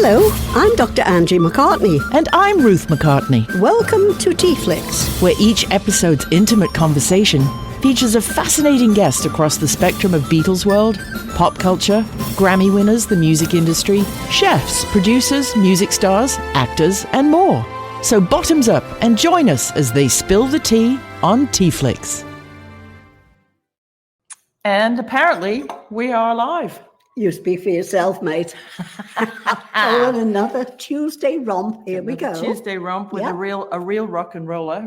Hello, I'm Dr. Angie McCartney. And I'm Ruth McCartney. Welcome to TeaFlix, where each episode's intimate conversation features a fascinating guest across the spectrum of Beatles world, pop culture, Grammy winners, the music industry, chefs, producers, music stars, actors, and more. So bottoms up and join us as they spill the tea on TeaFlix. And apparently, we are live. You speak for yourself, mate. Oh, another Tuesday romp. Here we go. Tuesday romp with a real rock and roller.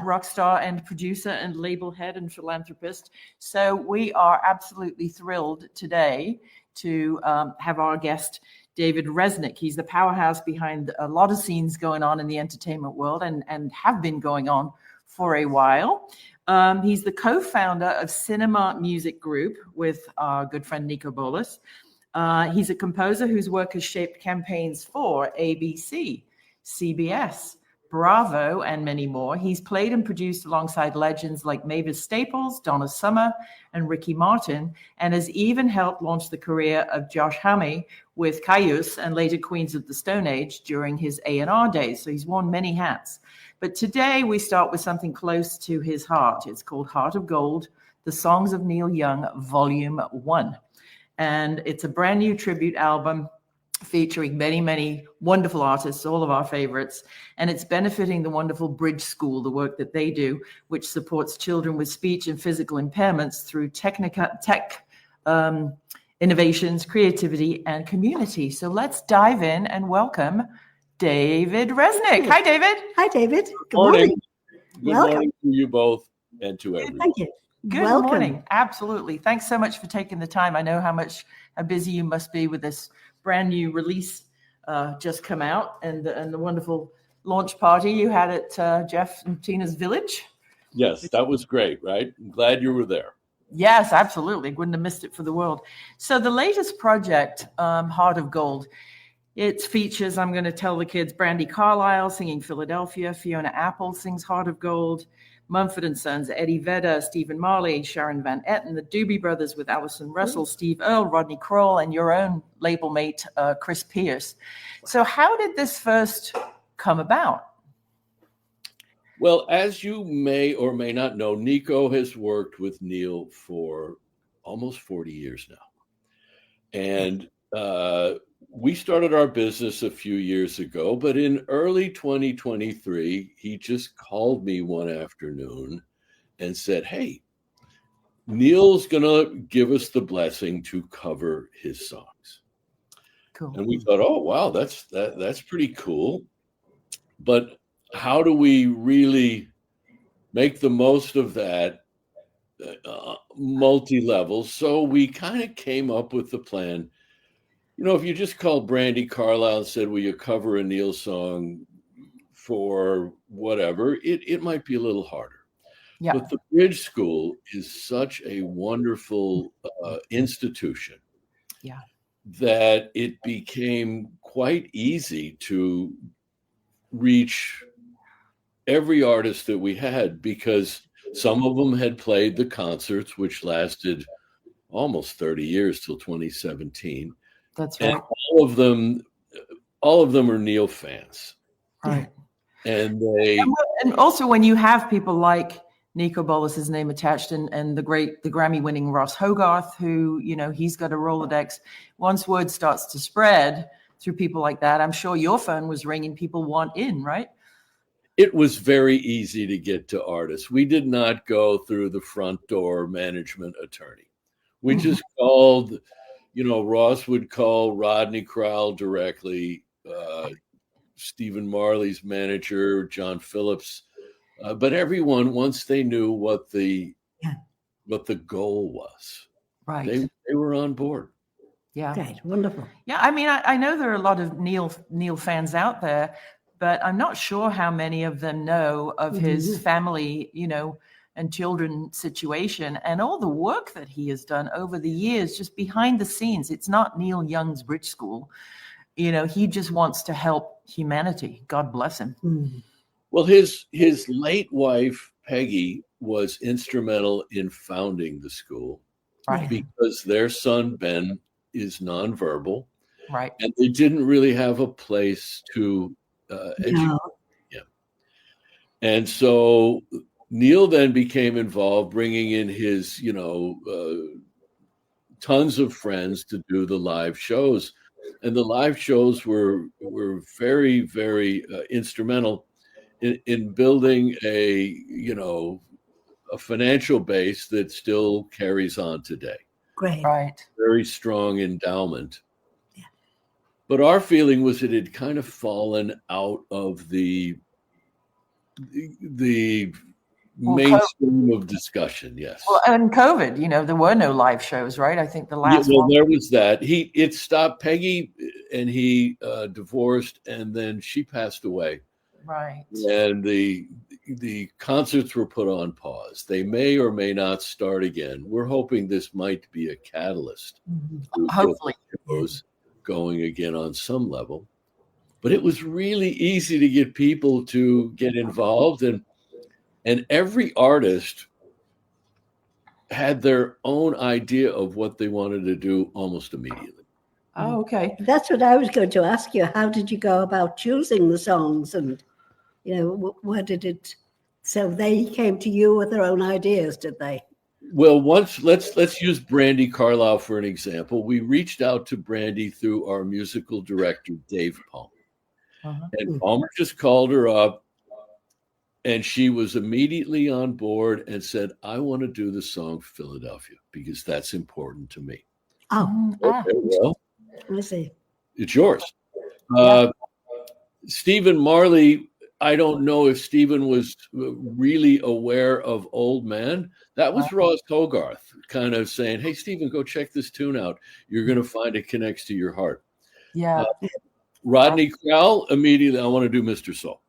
Rock star and producer and label head and philanthropist. So we are absolutely thrilled today to have our guest, David Resnik. He's the powerhouse behind a lot of scenes going on in the entertainment world and have been going on for a while. He's the co-founder of Cinema Music Group with our good friend Niko Bolas. He's a composer whose work has shaped campaigns for ABC, CBS, Bravo, and many more. He's played and produced alongside legends like MAVIS Staples, Donna Summer, and Ricky Martin, and has even helped launch the career of Josh Homme with KYUSS and later Queens of the Stone Age during his A&R days. So he's worn many hats. But today we start with something close to his heart. It's called Heart of Gold, The Songs of Neil Young, Volume 1. And it's a brand new tribute album featuring many, many wonderful artists, all of our favorites. And it's benefiting the wonderful Bridge School, the work that they do, which supports children with speech and physical impairments through tech innovations, creativity, and community. So let's dive in and welcome David Resnik. Hi, David. Hi, David. Good morning. Good morning to you both and to everyone. Thank you. Good morning. Absolutely. Thanks so much for taking the time. I know how busy you must be with this brand new release just come out and the wonderful launch party you had at Jeff and Tina's Village. Yes, that was great, right? I'm glad you were there. Yes, absolutely. Wouldn't have missed it for the world. So the latest project, Heart of Gold, it features, I'm going to tell the kids, Brandi Carlile singing Philadelphia, Fiona Apple sings Heart of Gold, Mumford & Sons, Eddie Vedder, Stephen Marley, Sharon Van Etten, the Doobie Brothers with Alison Russell, Steve Earle, Rodney Crowell, and your own label mate, Chris Pierce. So how did this first come about? Well, as you may or may not know, Niko has worked with Neil for almost 40 years now. And we started our business a few years ago, but in early 2023, he just called me one afternoon and said, hey, Neil's going to give us the blessing to cover his songs. Cool. And we thought, oh, wow, that's pretty cool. But how do we really make the most of that multi-level? So we kind of came up with the plan. You know, if you just called Brandi Carlile and said, will you cover a Neil song for whatever, it might be a little harder. Yeah. But the Bridge School is such a wonderful institution that it became quite easy to reach every artist that we had, because some of them had played the concerts, which lasted almost 30 years till 2017. That's right. And all of them are Neil fans. Right. And also when you have people like Niko Bolas' name attached and the Grammy winning Ross Hogarth, who, you know, he's got a Rolodex. Once word starts to spread through people like that, I'm sure your phone was ringing, people want in, right? It was very easy to get to artists. We did not go through the front door management attorney. We just called. You know, Ross would call Rodney Crowell directly, Stephen Marley's manager, John Phillips, but everyone, once they knew what the goal was, right, they were on board. Yeah, great, wonderful. Yeah, I mean, I know there are a lot of Neil fans out there, but I'm not sure how many of them know of his family, you know, and children situation and all the work that he has done over the years, just behind the scenes. It's not Neil Young's Bridge School. You know, he just wants to help humanity. God bless him. Well, his late wife, Peggy, was instrumental in founding the school, right, because their son, Ben, is nonverbal. Right. And they didn't really have a place to educate. Yeah. And so Neil then became involved, bringing in his, tons of friends to do the live shows. And the live shows were very, very instrumental in building a financial base that still carries on today. Great. Right. Very strong endowment. Yeah. But our feeling was that it had kind of fallen out of the mainstream of discussion. Yes. Well, and COVID, there were no live shows, right? I think the last one. There was that. It stopped. Peggy and he divorced, and then she passed away. Right. And the concerts were put on pause. They may or may not start again. We're hoping this might be a catalyst. Mm-hmm. Hopefully. Shows going again on some level. But it was really easy to get people to get involved, and every artist had their own idea of what they wanted to do almost immediately. Oh, okay. That's what I was going to ask you. How did you go about choosing the songs, and where did it? So they came to you with their own ideas, did they? Well, let's use Brandy Carlisle for an example. We reached out to Brandy through our musical director, Dave Palmer. Uh-huh. And Palmer just called her up, and she was immediately on board and said, I want to do the song Philadelphia because that's important to me. Oh, okay, well, I see. It's yours. Stephen Marley, I don't know if Stephen was really aware of Old Man. That was Ross Hogarth kind of saying, hey, Stephen, go check this tune out. You're going to find it connects to your heart. Yeah. Rodney Crowell, immediately, I want to do Mr. Soul.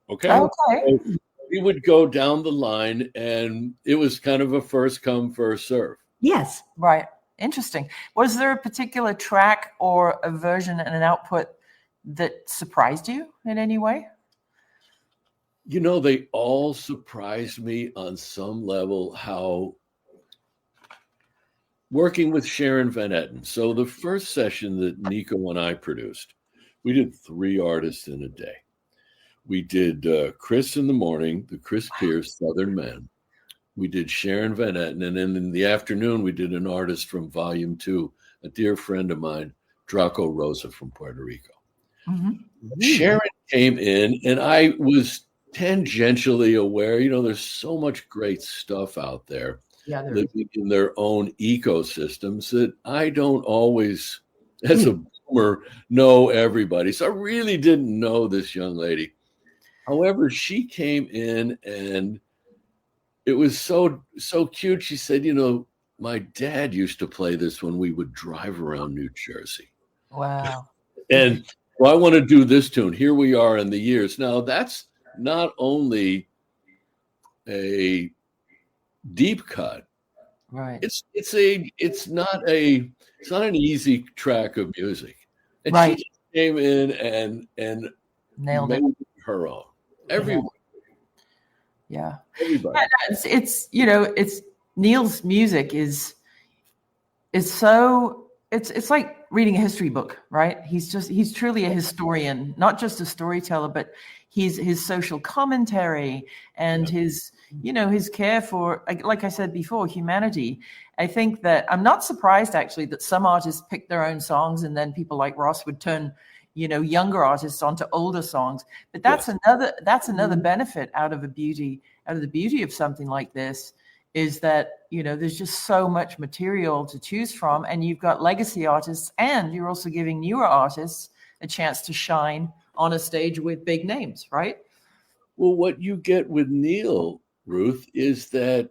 Okay. Okay. So we would go down the line, and it was kind of a first come, first serve. Yes. Right. Interesting. Was there a particular track or a version and an output that surprised you in any way? They all surprised me on some level, how working with Sharon Van Etten. So the first session that Niko and I produced, we did 3 artists in a day. We did Chris in the morning, the Chris Pierce Southern Man. We did Sharon Van Etten, and then in the afternoon, we did an artist from Volume 2, a dear friend of mine, Draco Rosa from Puerto Rico. Mm-hmm. Sharon came in, and I was tangentially aware, there's so much great stuff out there living in their own ecosystems that I don't always, as a boomer, know everybody. So I really didn't know this young lady. However, she came in, and it was so cute. She said, my dad used to play this when we would drive around New Jersey. Wow. And I want to do this tune. Here we are in the years. Now, that's not only a deep cut. Right. It's not an easy track of music. And right. She just came in and nailed made it. Her own. Everyone. Yeah. Everybody. It's Neil's music is so it's like reading a history book, right? He's truly a historian, not just a storyteller, but his social commentary and his care for, like I said before, humanity. I think that I'm not surprised actually that some artists pick their own songs, and then people like Ross would turn younger artists onto older songs. But that's another benefit out of the beauty of something like this, is that, there's just so much material to choose from, and you've got legacy artists, and you're also giving newer artists a chance to shine on a stage with big names, right? Well, what you get with Neil, Ruth, is that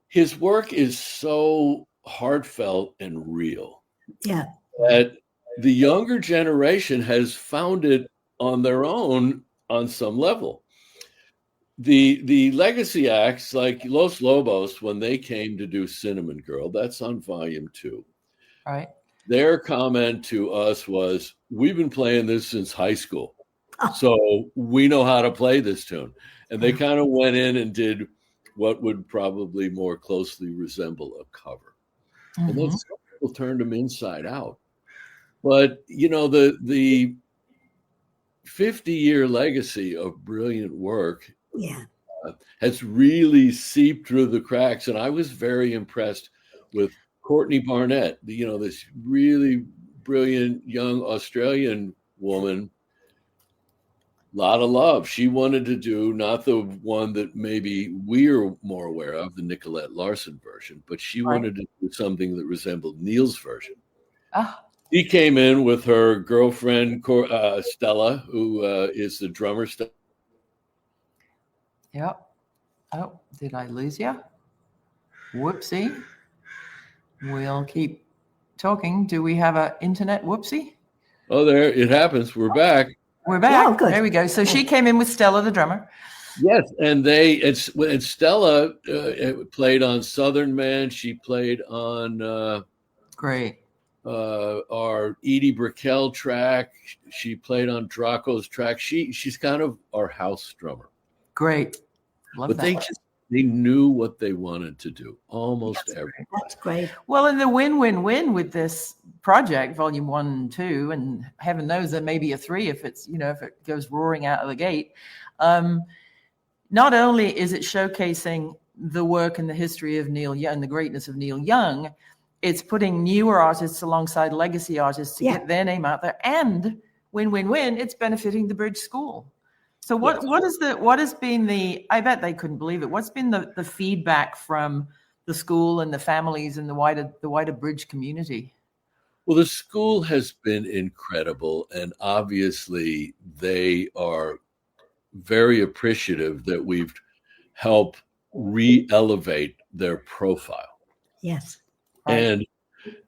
his work is so heartfelt and real. Yeah. That the younger generation has found it on their own on some level. The legacy acts like Los Lobos, when they came to do Cinnamon Girl, that's on Volume 2. Right. Their comment to us was, we've been playing this since high school, so we know how to play this tune. And they kind of went in and did what would probably more closely resemble a cover. Mm-hmm. And people turned him inside out. But, you know, the 50-year legacy of brilliant work has really seeped through the cracks. And I was very impressed with Courtney Barnett, you know, this really brilliant young Australian woman. Lot of love. She wanted to do not the one that maybe we're more aware of, the Nicolette Larson version, but she wanted to do something that resembled Neil's version. She came in with her girlfriend, Stella, who is the drummer. Yep. Oh, did I lose you? Whoopsie. We'll keep talking. Do we have an internet whoopsie? Oh, there it happens. We're back. We're back. Oh, good. There we go. So she came in with Stella, the drummer. Yes, and Stella played on Southern Man. She played on Great. Our Edie Brickell track. She played on Draco's track. She's kind of our house drummer. Great. Love but that. They knew what they wanted to do. Almost everything. That's great. Well, and the win-win-win with this project, volume 1 and 2, and heaven knows there may be a 3 if it's, you know, if it goes roaring out of the gate. Not only is it showcasing the work and the history of Neil Young, the greatness of Neil Young, it's putting newer artists alongside legacy artists to get their name out there, and win-win-win, it's benefiting the Bridge School. So what has been the, I bet they couldn't believe it, what's been the feedback from the school and the families and the wider Bridge community? Well, the school has been incredible, and obviously they are very appreciative that we've helped re-elevate their profile. Yes. And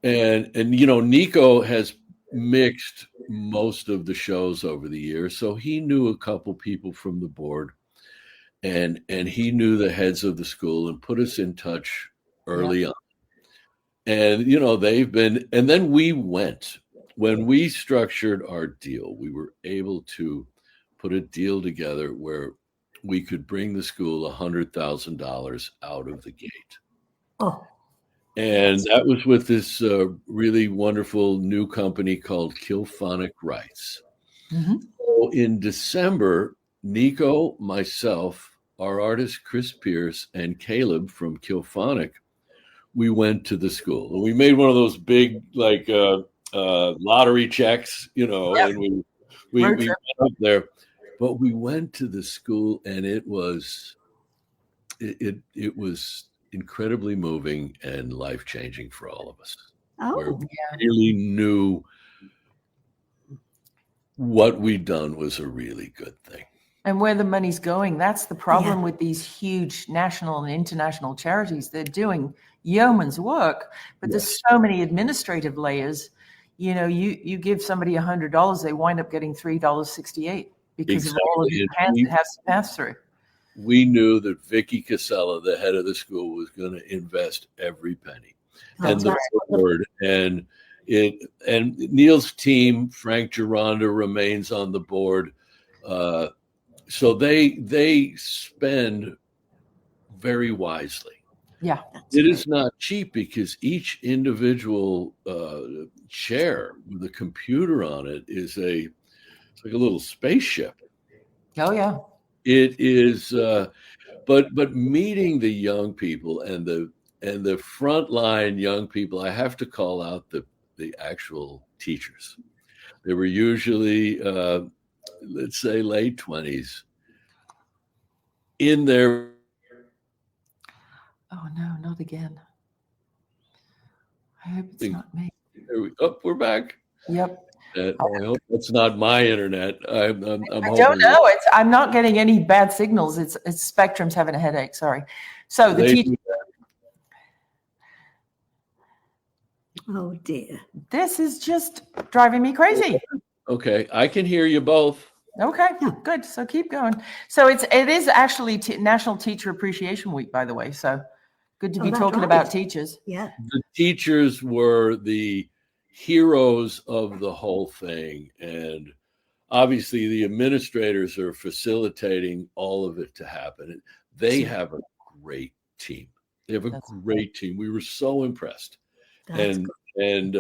you know, Niko has mixed most of the shows over the years, so he knew a couple people from the board, and he knew the heads of the school and put us in touch early on. And you know, they've been, and then we went, when we structured our deal, we were able to put a deal together where we could bring the school $100,000 out of the gate. And that was with this really wonderful new company called Killphonic Rights. So in December, Niko, myself, our artist Chris Pierce, and Caleb from Killphonic, we went to the school. And we made one of those big, like, lottery checks, you know, and we went up there. But we went to the school, and it was incredibly moving and life-changing for all of us. Where we really knew what we'd done was a really good thing. And where the money's going, that's the problem with these huge national and international charities. They're doing yeoman's work, but there's so many administrative layers. You know, you give somebody $100, they wind up getting $3.68 because of all of the hands it has to pass through. We knew that Vicky Casella, the head of the school, was going to invest every penny. And the board and Neil's team, Frank Gironda, remains on the board. So they spend very wisely. Yeah. It is not cheap because each individual chair with a computer on it is it's like a little spaceship. Oh, yeah. It is, but meeting the young people and the frontline young people, I have to call out the actual teachers. They were usually, let's say, late 20s. In their, oh no, not again. I hope it's not me. We're back. Yep. I hope that's not my internet. I don't know. I'm not getting any bad signals. It's Spectrum's having a headache. Sorry. So the teacher. Oh dear. This is just driving me crazy. Okay, I can hear you both. Okay, good. So keep going. So it is actually National Teacher Appreciation Week, by the way. So good to be talking about teachers. Yeah. The teachers were the heroes of the whole thing, and obviously the administrators are facilitating all of it to happen. They have a great team. They have a great team. We were so impressed. And And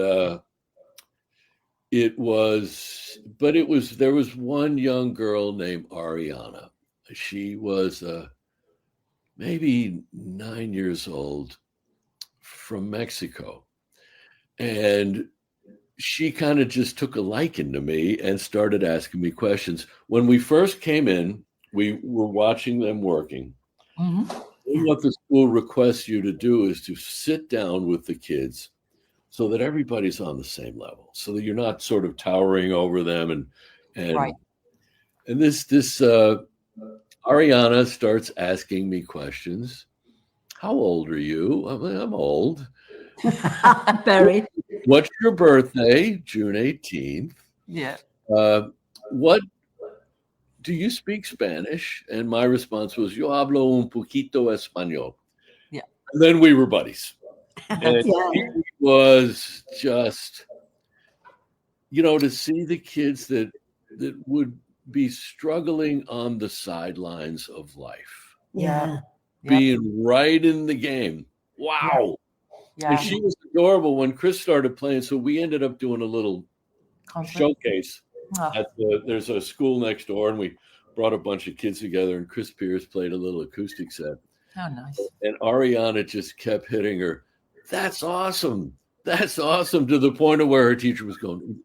there was one young girl named Ariana. She was maybe 9 years old, from Mexico. And she kind of just took a liking to me and started asking me questions. When we first came in, we were watching them working. What the school requests you to do is to sit down with the kids so that everybody's on the same level, so that you're not sort of towering over them. And Right. And this Ariana starts asking me questions. How old are you? I'm old. Very. What's your birthday? June 18th. Yeah. What do you speak Spanish? And my response was, yo hablo un poquito español. Yeah. And then we were buddies. And it was just, to see the kids that would be struggling on the sidelines of life. Yeah. Being right in the game. Wow. Yeah. And she was adorable when Chris started playing. So we ended up doing a little showcase. There's a school next door, and we brought a bunch of kids together, and Chris Pierce played a little acoustic set. How nice. And Ariana just kept hitting her. That's awesome. That's awesome, to the point of where her teacher was going,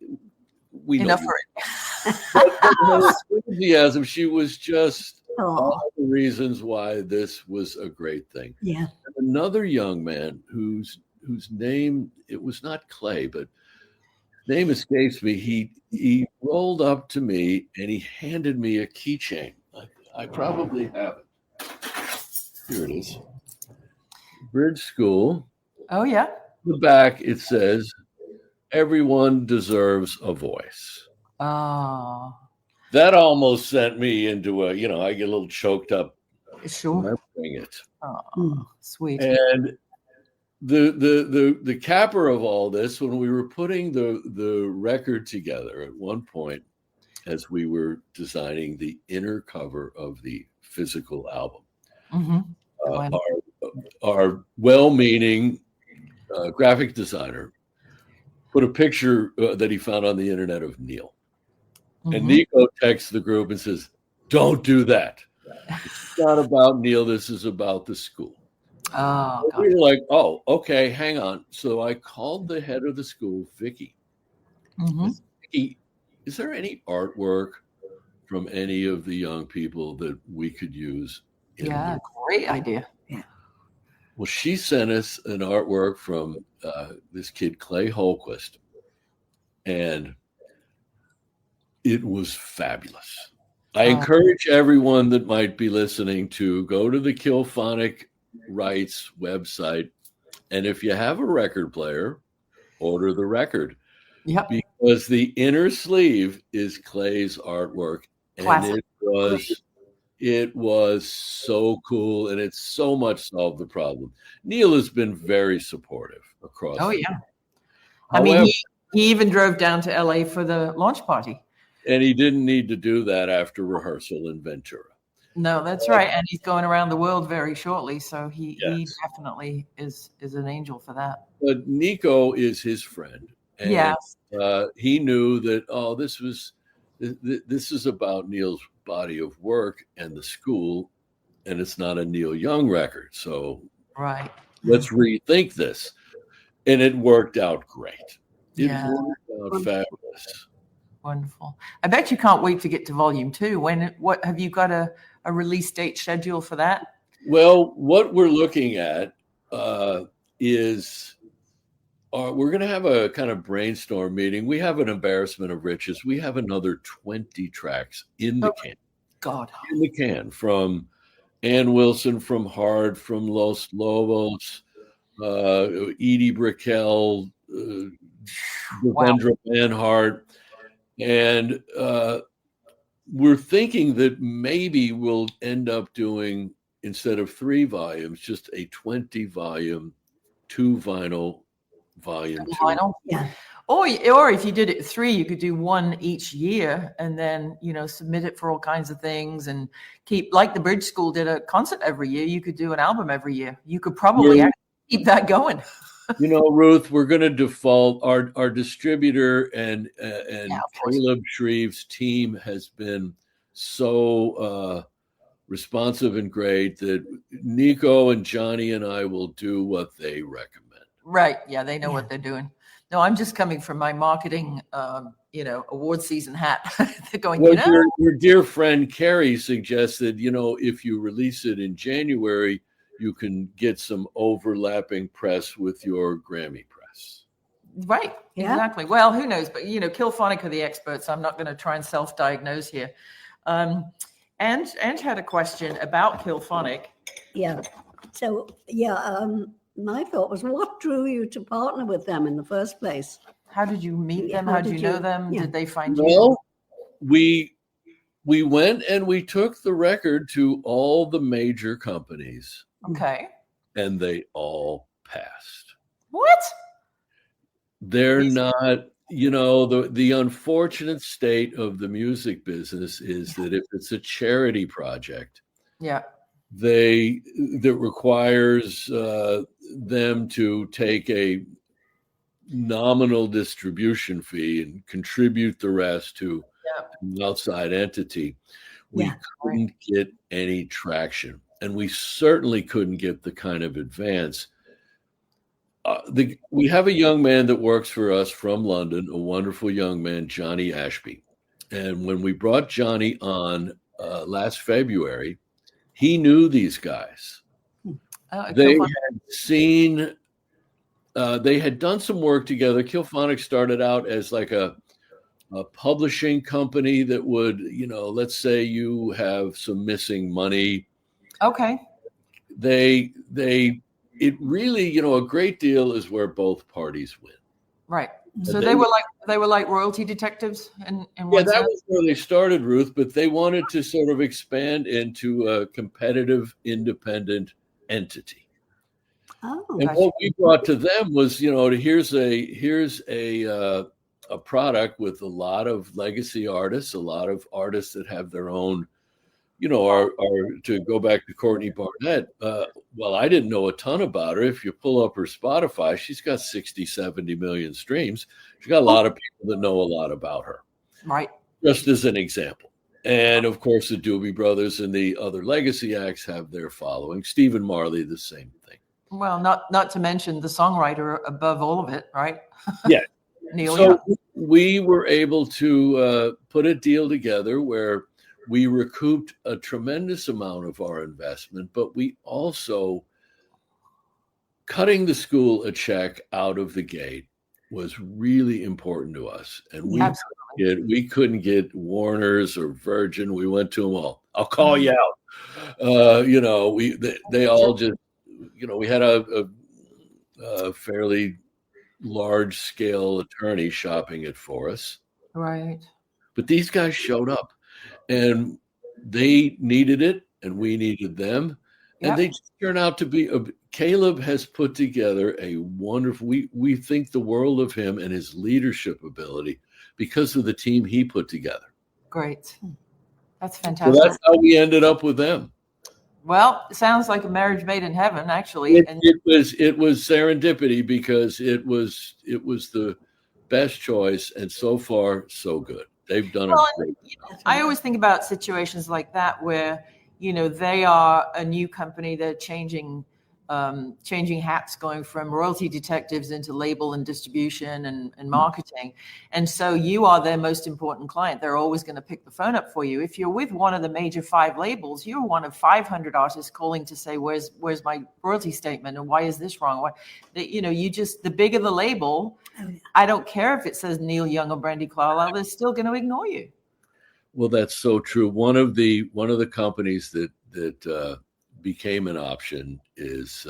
we know enough for it. Enthusiasm. She was just all the reasons why this was a great thing. Yeah. And another young man whose name, it was not Clay, but name escapes me. He rolled up to me and he handed me a keychain. I probably have it. Here it is. Bridge School. Oh, yeah. The back, it says, everyone deserves a voice. Oh. That almost sent me into I get a little choked up. Sure. Remembering it. Oh, sweet. And the capper of all this, when we were putting the record together at one point, as we were designing the inner cover of the physical album, our well-meaning graphic designer put a picture that he found on the internet of Neil. And Niko texts the group and says, don't do that. It's not about Neil. This is about the school. Oh, we were like, oh, okay, hang on. So I called the head of the school, Vicky. Vicky, is there any artwork from any of the young people that we could use? Great idea. Yeah. Well, she sent us an artwork from this kid, Clay Holquist. And it was fabulous. I encourage everyone that might be listening to go to the Killphonic Rights website. And if you have a record player, order the record. Yep. Because the inner sleeve is Clay's artwork. And Classic. it was so cool. And it so much solved the problem. Neil has been very supportive across. Oh, yeah. However, he even drove down to LA for the launch party. And he didn't need to do that after rehearsal in Ventura. No, that's right. And he's going around the world very shortly. So he definitely is an angel for that. But Niko is his friend. And he knew that, this is about Neil's body of work and the school, and it's not a Neil Young record. So let's rethink this. And it worked out great. It worked out fabulous. Wonderful. I bet you can't wait to get to volume 2. What have you got a release date schedule for that? Well, what we're looking at is we're going to have a kind of brainstorm meeting. We have an embarrassment of riches. We have another 20 tracks in the can. God. In the can, from Ann Wilson, from Hard, from Los Lobos, Edie Brickell, Devendra Banhart. And we're thinking that maybe we'll end up doing, instead of 3 volumes, just a 20-volume, 2-vinyl volume 2. Vinyl? Yeah. Or if you did it 3, you could do 1 each year and then, submit it for all kinds of things and keep, like the Bridge School did a concert every year. You could do an album every year. You could probably keep that going. You know, Ruth, we're going to default. Our distributor and Caleb Shreve's team has been so responsive and great that Niko and Johnny and I will do what they recommend. Right. Yeah, they know what they're doing. No, I'm just coming from my marketing, award season hat. They're going, well, your dear friend Carrie suggested, if you release it in January, you can get some overlapping press with your Grammy press. Right. Yeah. Exactly. Well, who knows? But, Killphonic are the experts. I'm not going to try and self-diagnose here. And had a question about Killphonic. Yeah. So, my thought was, what drew you to partner with them in the first place? How did you meet them? How did you know them? Yeah. Did they find you? Well, we went and we took the record to all the major companies. Okay. And they all passed. What? They're not, the unfortunate state of the music business is that if it's a charity project, that requires them to take a nominal distribution fee and contribute the rest to an outside entity. We couldn't get any traction, and we certainly couldn't get the kind of advance. We have a young man that works for us from London, a wonderful young man, Johnny Ashby. And when we brought Johnny on last February, he knew these guys. They had seen, they had done some work together. Killphonic started out as like a publishing company that would, let's say you have some missing money. Okay. It really, a great deal is where both parties win. Right. So they were like royalty detectives in one sense? Was where they started, Ruth, but they wanted to sort of expand into a competitive, independent entity. Oh, and what we brought to them was, here's a product with a lot of legacy artists, a lot of artists that have their own, to go back to Courtney Barnett. Well, I didn't know a ton about her. If you pull up her Spotify, she's got 60, 70 million streams. She's got a lot of people that know a lot about her. Right. Just as an example. And of course, the Doobie Brothers and the other legacy acts have their following. Stephen Marley, the same thing. Well, not to mention the songwriter above all of it, right? Yeah. Neil so Young. We were able to put a deal together where we recouped a tremendous amount of our investment, but we also, cutting the school a check out of the gate was really important to us. And we couldn't get Warner's or Virgin. We went to them all. I'll call you out. They all just, we had a fairly large scale attorney shopping it for us. Right. But these guys showed up. And they needed it, and we needed them. And they just turned out to be, Caleb has put together a wonderful, we think the world of him and his leadership ability because of the team he put together. Great. That's fantastic. So that's how we ended up with them. Well, it sounds like a marriage made in heaven, actually. It was serendipity because it was the best choice, and so far, so good. They've done it. I always think about situations like that where, they are a new company. They're changing hats, going from royalty detectives into label and distribution and marketing. And so you are their most important client. They're always going to pick the phone up for you. If you're with one of the major 5 labels, you're one of 500 artists calling to say, where's my royalty statement? And why is this wrong? The bigger the label, I don't care if it says Neil Young or Brandy Carlisle, they're still going to ignore you. Well, that's so true. One of the companies that became an option is,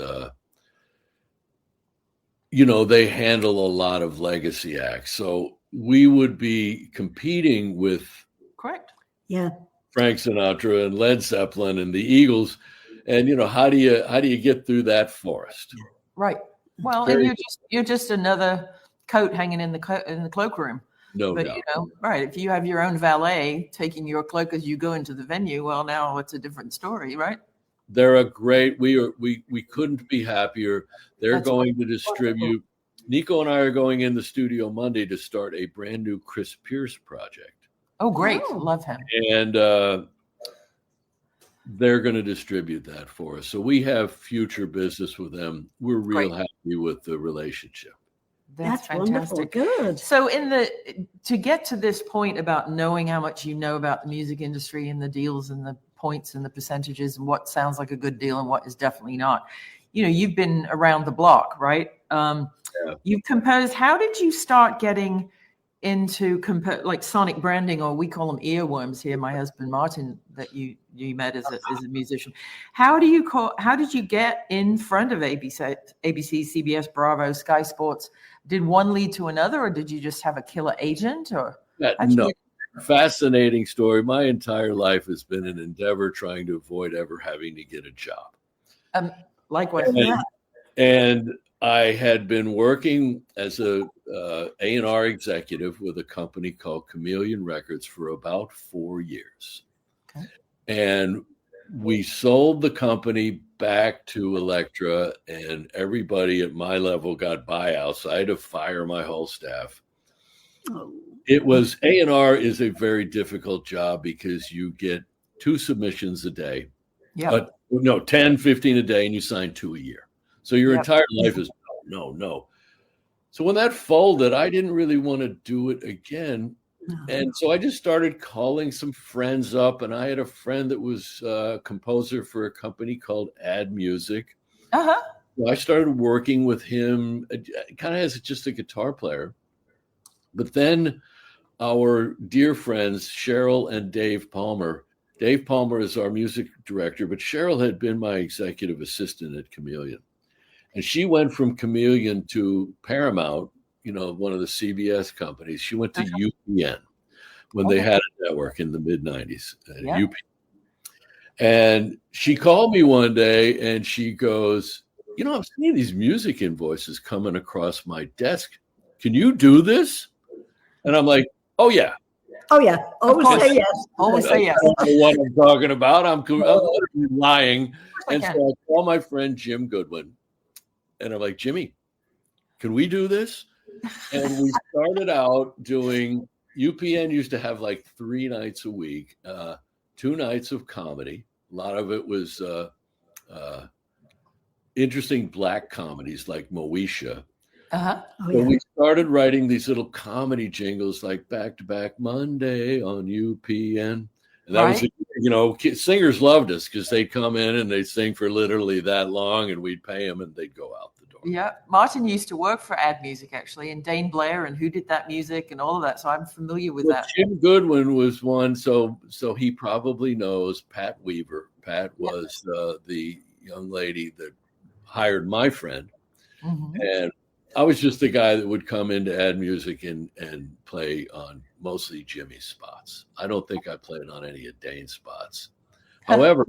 they handle a lot of legacy acts. So we would be competing with correct. Yeah. Frank Sinatra and Led Zeppelin and the Eagles. And, how do you get through that forest? Right. Well, and you're just another coat hanging in the cloakroom. No doubt. Right. If you have your own valet taking your cloak as you go into the venue, well, now it's a different story, right? They're a great. We couldn't be happier. They're going to distribute. Niko and I are going in the studio Monday to start a brand new Chris Pierce project. Oh, great! Love him. And they're going to distribute that for us. So we have future business with them. We're real happy with the relationship. That's fantastic. Wonderful. Good. So to get to this point about knowing how much you know about the music industry and the deals and the points and the percentages and what sounds like a good deal and what is definitely not, you've been around the block, right? You've composed. How did you start getting into like sonic branding, or we call them earworms here? My husband Martin, that you met as a musician. How did you get in front of ABC, CBS, Bravo, Sky Sports? Did one lead to another, or did you just have a killer agent? Or no, fascinating story. My entire life has been an endeavor trying to avoid ever having to get a job. Likewise, and I had been working as a A&R executive with a company called Chameleon Records for about 4 years. Okay. And we sold the company back to Elektra, and everybody at my level got buyouts. I had to fire my whole staff. Oh. It was A&R is a very difficult job because you get 2 submissions a day. Yeah. 10, 15 a day, and you sign 2 a year. So your entire life is no. So when that folded, I didn't really want to do it again. And so I just started calling some friends up, and I had a friend that was a composer for a company called Ad Music. So I started working with him kind of as just a guitar player. But then our dear friends, Cheryl and Dave Palmer. Dave Palmer is our music director, but Cheryl had been my executive assistant at Chameleon. And she went from Chameleon to Paramount, one of the CBS companies. She went to UPN when they had a network in the mid-90s. UPN. And she called me one day and she goes, I'm seeing these music invoices coming across my desk. Can you do this? And I'm like, oh, yeah. Oh, yeah. Always say yes. Always say yes. I don't know what I'm talking about. I'm literally lying. And so I call my friend Jim Goodwin. And I'm like, Jimmy, can we do this? And we started out doing, UPN used to have like 3 nights a week, 2 nights of comedy. A lot of it was interesting black comedies like Moesha. So we started writing these little comedy jingles like Back to Back Monday on UPN. And that was, singers loved us because they'd come in and they'd sing for literally that long and we'd pay them and they'd go out the door. Yeah. Martin used to work for Ad Music actually, and Dane Blair and Who Did That Music and all of that. So I'm familiar with that. Jim Goodwin was one. So he probably knows Pat Weaver. Pat was the young lady that hired my friend. And I was just the guy that would come into Ad Music and play on mostly Jimmy's spots. I don't think I played on any of Dane's spots. However,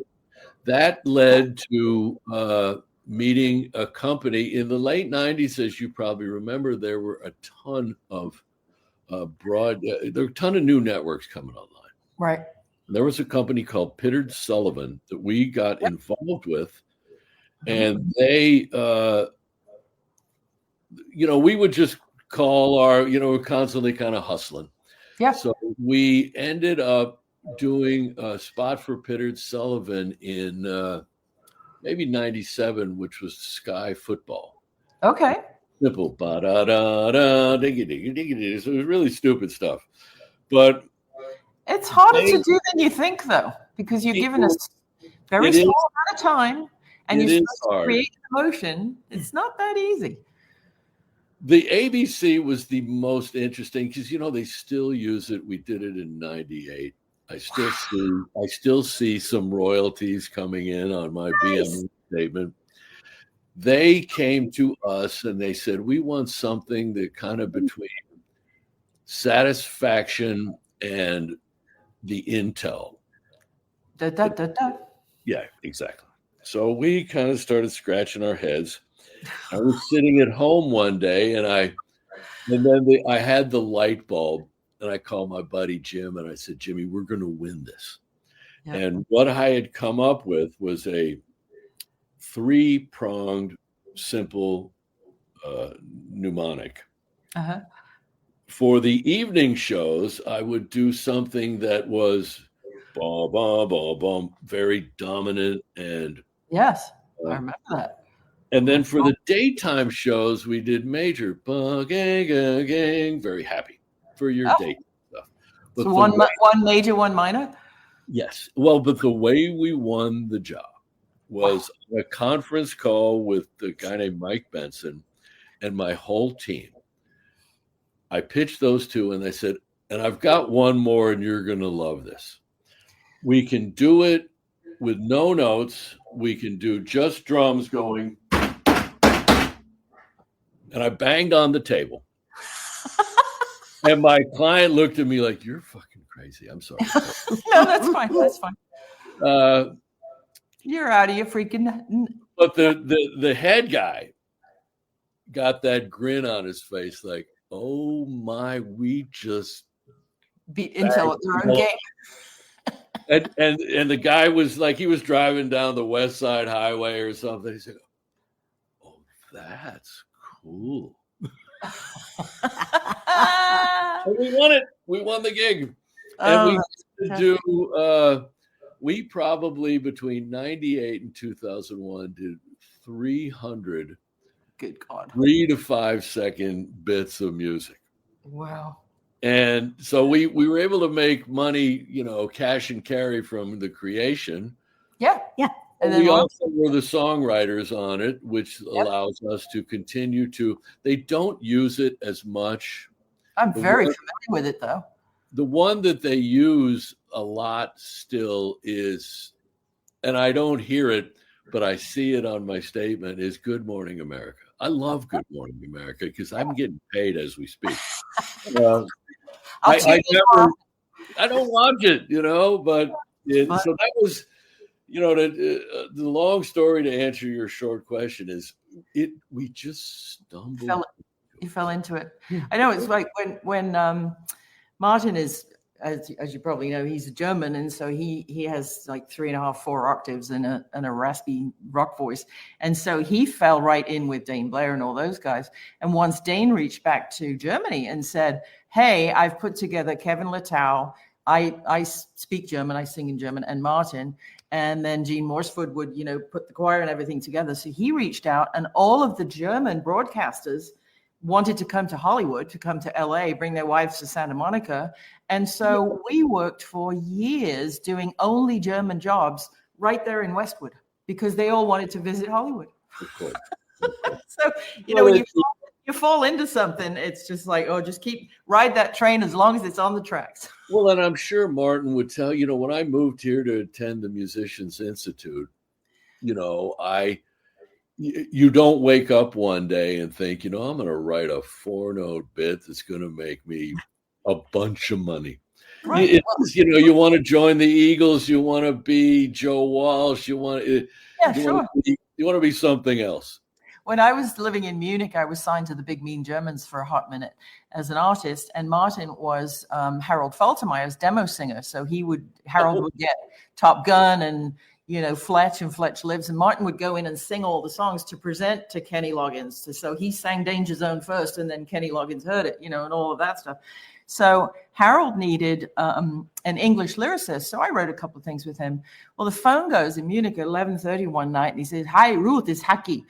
that led to meeting a company in the late 90s. As you probably remember, there were a ton of there were a ton of new networks coming online. Right. There was a company called Pittard Sullivan that we got involved with, and they we would just call we're constantly kind of hustling. Yeah. So we ended up doing a spot for Pittard Sullivan in maybe 97, which was Sky Football. Okay. Simple. Ba-da-da-da, so it was really stupid stuff. But it's harder to do than you think, though, because you're given a very small amount of time and you're supposed to create emotion. It's not that easy. The ABC was the most interesting because they still use it. We did it in 98. I still see some royalties coming in on my BME statement. They came to us and they said, we want something that kind of between Satisfaction and the Intel. Yeah, exactly. So we kind of started scratching our heads. I was sitting at home one day and I had the light bulb and I called my buddy Jim and I said, Jimmy, we're going to win this. Yep. And what I had come up with was a 3-pronged, simple mnemonic. Uh-huh. For the evening shows, I would do something that was ba ba ba ba, very dominant, and Yes, I remember that. And then for the daytime shows, we did major ba gang gang gang, very happy for your date stuff. But so one major, one minor. Yes, well, but the way we won the job was a conference call with the guy named Mike Benson and my whole team. I pitched those two and they said, and I've got one more and you're going to love this. We can do it with no notes. We can do just drums going. And I banged on the table. And my client looked at me like, you're fucking crazy. I'm sorry. No, that's fine. That's fine. You're out of your freaking. But the head guy got that grin on his face like, oh my, we just beat Intel at their own game. And the guy was like, he was driving down the West Side Highway or something. He said, oh, that's cool. And we won it. We won the gig. And we probably between 98 and 2001 did 300 good God 3 to 5 second bits of music. Wow. And so we were able to make money, cash and carry from the creation. Yeah. And then we also were the songwriters on it, which allows us to continue to. They don't use it as much. I'm very familiar with it, though. The one that they use a lot still is, and I don't hear it, but I see it on my statement, is Good Morning America. I love Good Morning America because I'm getting paid as we speak. I don't watch it, but so that was, the long story to answer your short question is we just stumbled. You fell into it. I know it's like when Martin is, as you probably know, he's a German, and so he has like 3.5, 4 octaves and a raspy rock voice, and so he fell right in with Dane Blair and all those guys. And once Dane reached back to Germany and said, "Hey, I've put together Kevin Littau. I speak German, I sing in German, and Martin." And then Gene Morsford would, put the choir and everything together. So he reached out, and all of the German broadcasters wanted to come to Hollywood, to come to LA, bring their wives to Santa Monica. And so we worked for years doing only German jobs right there in Westwood because they all wanted to visit Hollywood. Of course. So, when you fall into something, it's just like, just ride that train as long as it's on the tracks. Well, and I'm sure Martin would tell, when I moved here to attend the Musicians Institute, you don't wake up one day and think, I'm going to write a 4-note bit that's going to make me a bunch of money. Right. You want to join the Eagles, you want to be Joe Walsh, you want to be something else. When I was living in Munich, I was signed to the Big Mean Germans for a hot minute as an artist, and Martin was Harold Faltermeyer's demo singer. So Harold would get Top Gun and Fletch and Fletch Lives, and Martin would go in and sing all the songs to present to Kenny Loggins. So he sang Danger Zone first, and then Kenny Loggins heard it, and all of that stuff. So Harold needed an English lyricist, so I wrote a couple of things with him. Well, the phone goes in Munich at 11:30 one night, and he says, "Hi, Ruth, it's Haki.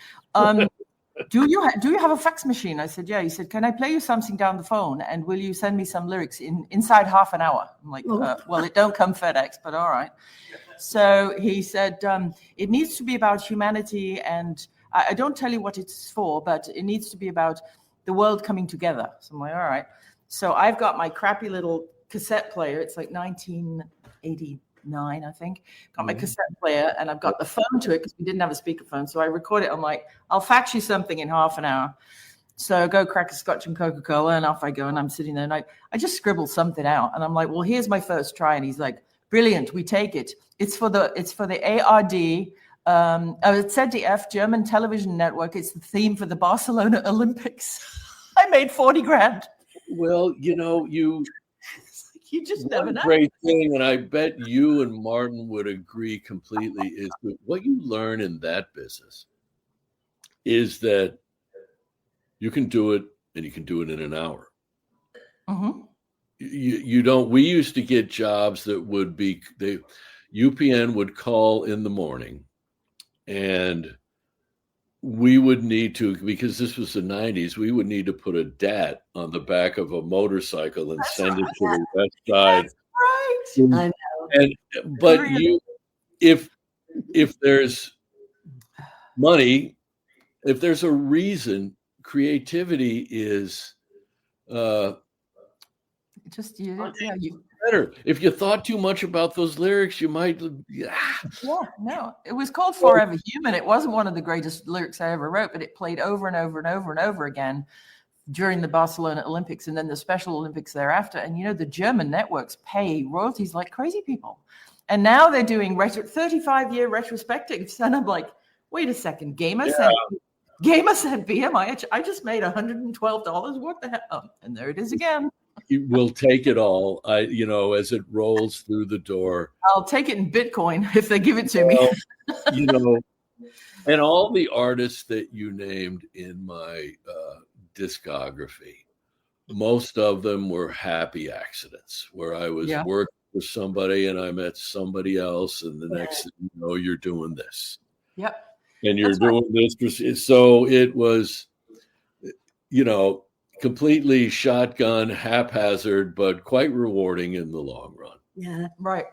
Do you have a fax machine?" I said, "Yeah." He said, "Can I play you something down the phone, and will you send me some lyrics inside half an hour?" I'm like, "Well, it don't come FedEx, but all right." So he said, "It needs to be about humanity, and I don't tell you what it's for, but it needs to be about the world coming together." So I'm like, "All right." So I've got my crappy little cassette player. It's like 1989, I think. Got my cassette player, and I've got the phone to it because we didn't have a speakerphone. So I record it. I'm like, "I'll fax you something in half an hour." So I go crack a scotch and Coca-Cola, and off I go. And I'm sitting there, and I just scribbled something out. And I'm like, "Well, here's my first try." And he's like, "Brilliant, we take it. It's for the ARD, ZDF, German Television Network. It's the theme for the Barcelona Olympics." I made 40 grand. Well, You just never know. Great thing, and I bet you and Martin would agree completely, is that what you learn in that business is that you can do it, and you can do it in an hour. Mm-hmm. You don't. We used to get jobs that would be UPN would call in the morning, and we would need to, because this was the 90s, we would need to put a DAT on the back of a motorcycle and send it to the west side. That's right. I know. But if there's money, if there's a reason, creativity is better. If you thought too much about those lyrics, you might. No, it was called Forever Human. It wasn't one of the greatest lyrics I ever wrote, but it played over and over and over and over again during the Barcelona Olympics and then the Special Olympics thereafter. And the German networks pay royalties like crazy people. And now they're doing 35-year retrospectives. And I'm like, wait a second, Gamer sent BMI. I just made $112. What the hell? And there it is again. We'll take it all, as it rolls through the door. I'll take it in Bitcoin if they give it to me. And all the artists that you named in my discography, most of them were happy accidents where I was working with somebody and I met somebody else, and the next thing you know, you're doing this. Yep. And you're doing this. So it was, completely shotgun, haphazard, but quite rewarding in the long run. Yeah. Right.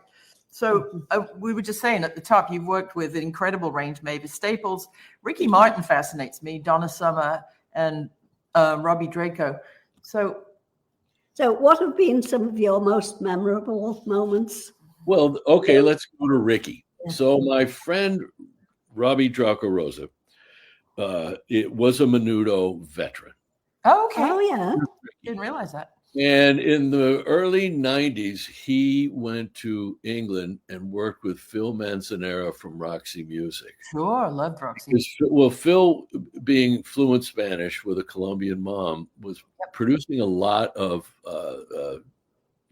So we were just saying at the top, you've worked with an incredible range, Mavis Staples. Ricky Martin fascinates me, Donna Summer, and ROBI DRACO. So what have been some of your most memorable moments? Well, okay, let's go to Ricky. Yeah. So my friend, ROBI DRACO ROSA, it was a Menudo veteran. Oh, okay. Oh, yeah. Didn't realize that. And in the early 90s, he went to England and worked with Phil Manzanera from Roxy Music. Sure, loved Roxy. Well, Phil, being fluent Spanish with a Colombian mom, was producing a lot of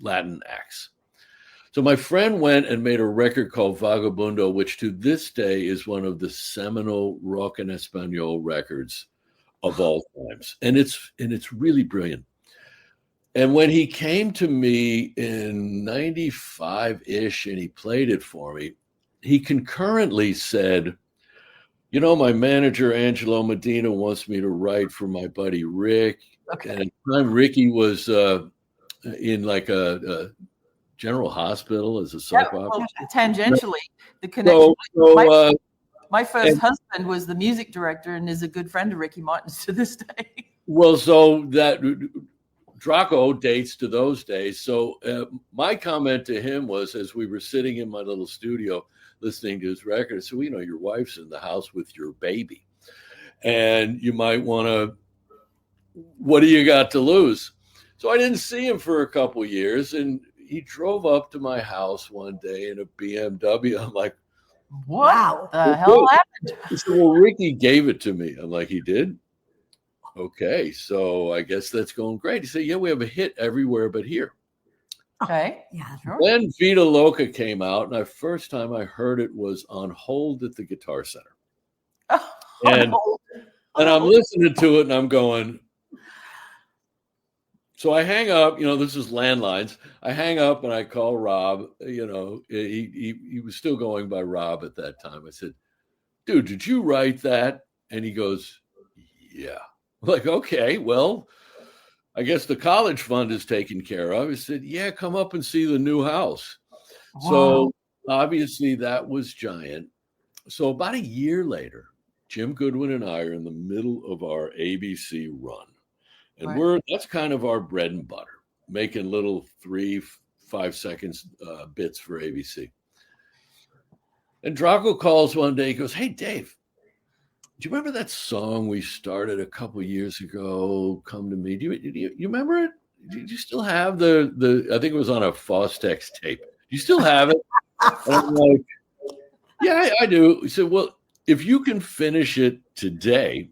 Latin acts. So my friend went and made a record called Vagabundo, which to this day is one of the seminal rock en español records of all times. And it's really brilliant. And when he came to me in 95-ish and he played it for me, he concurrently said, my manager, Angelo Medina, wants me to write for my buddy Rick. Okay. And at the time, Ricky was in like a general hospital as a soap opera. Well, tangentially, the connection. My first husband was the music director and is a good friend of Ricky Martin's to this day. Well, so that Draco dates to those days. So my comment to him was, as we were sitting in my little studio listening to his record, so your wife's in the house with your baby, and you might want to. What do you got to lose? So I didn't see him for a couple years, and he drove up to my house one day in a BMW. I'm like, what the hell happened? He said, well, Ricky gave it to me. I'm like, he did? Okay, so I guess that's going great. He said, yeah, we have a hit everywhere but here. Okay, yeah, sure. Then Vida Loca came out, and the first time I heard it was on hold at the Guitar Center. And I'm listening to it, and I'm going. So I hang up, this is landlines. I hang up and I call Rob, he was still going by Rob at that time. I said, dude, did you write that? And he goes, yeah. I'm like, okay, well, I guess the college fund is taken care of. He said, yeah, come up and see the new house. Wow. So obviously that was giant. So about a year later, Jim Goodwin and I are in the middle of our ABC run. And that's kind of our bread and butter, making little 3-5 seconds bits for ABC. And Draco calls one day, he goes, hey, Dave, do you remember that song we started a couple years ago, Come to Me? Do you remember it? Do you still have the I think it was on a Fostex tape. Do you still have it? And I'm like, yeah, I do. He said, well, if you can finish it today.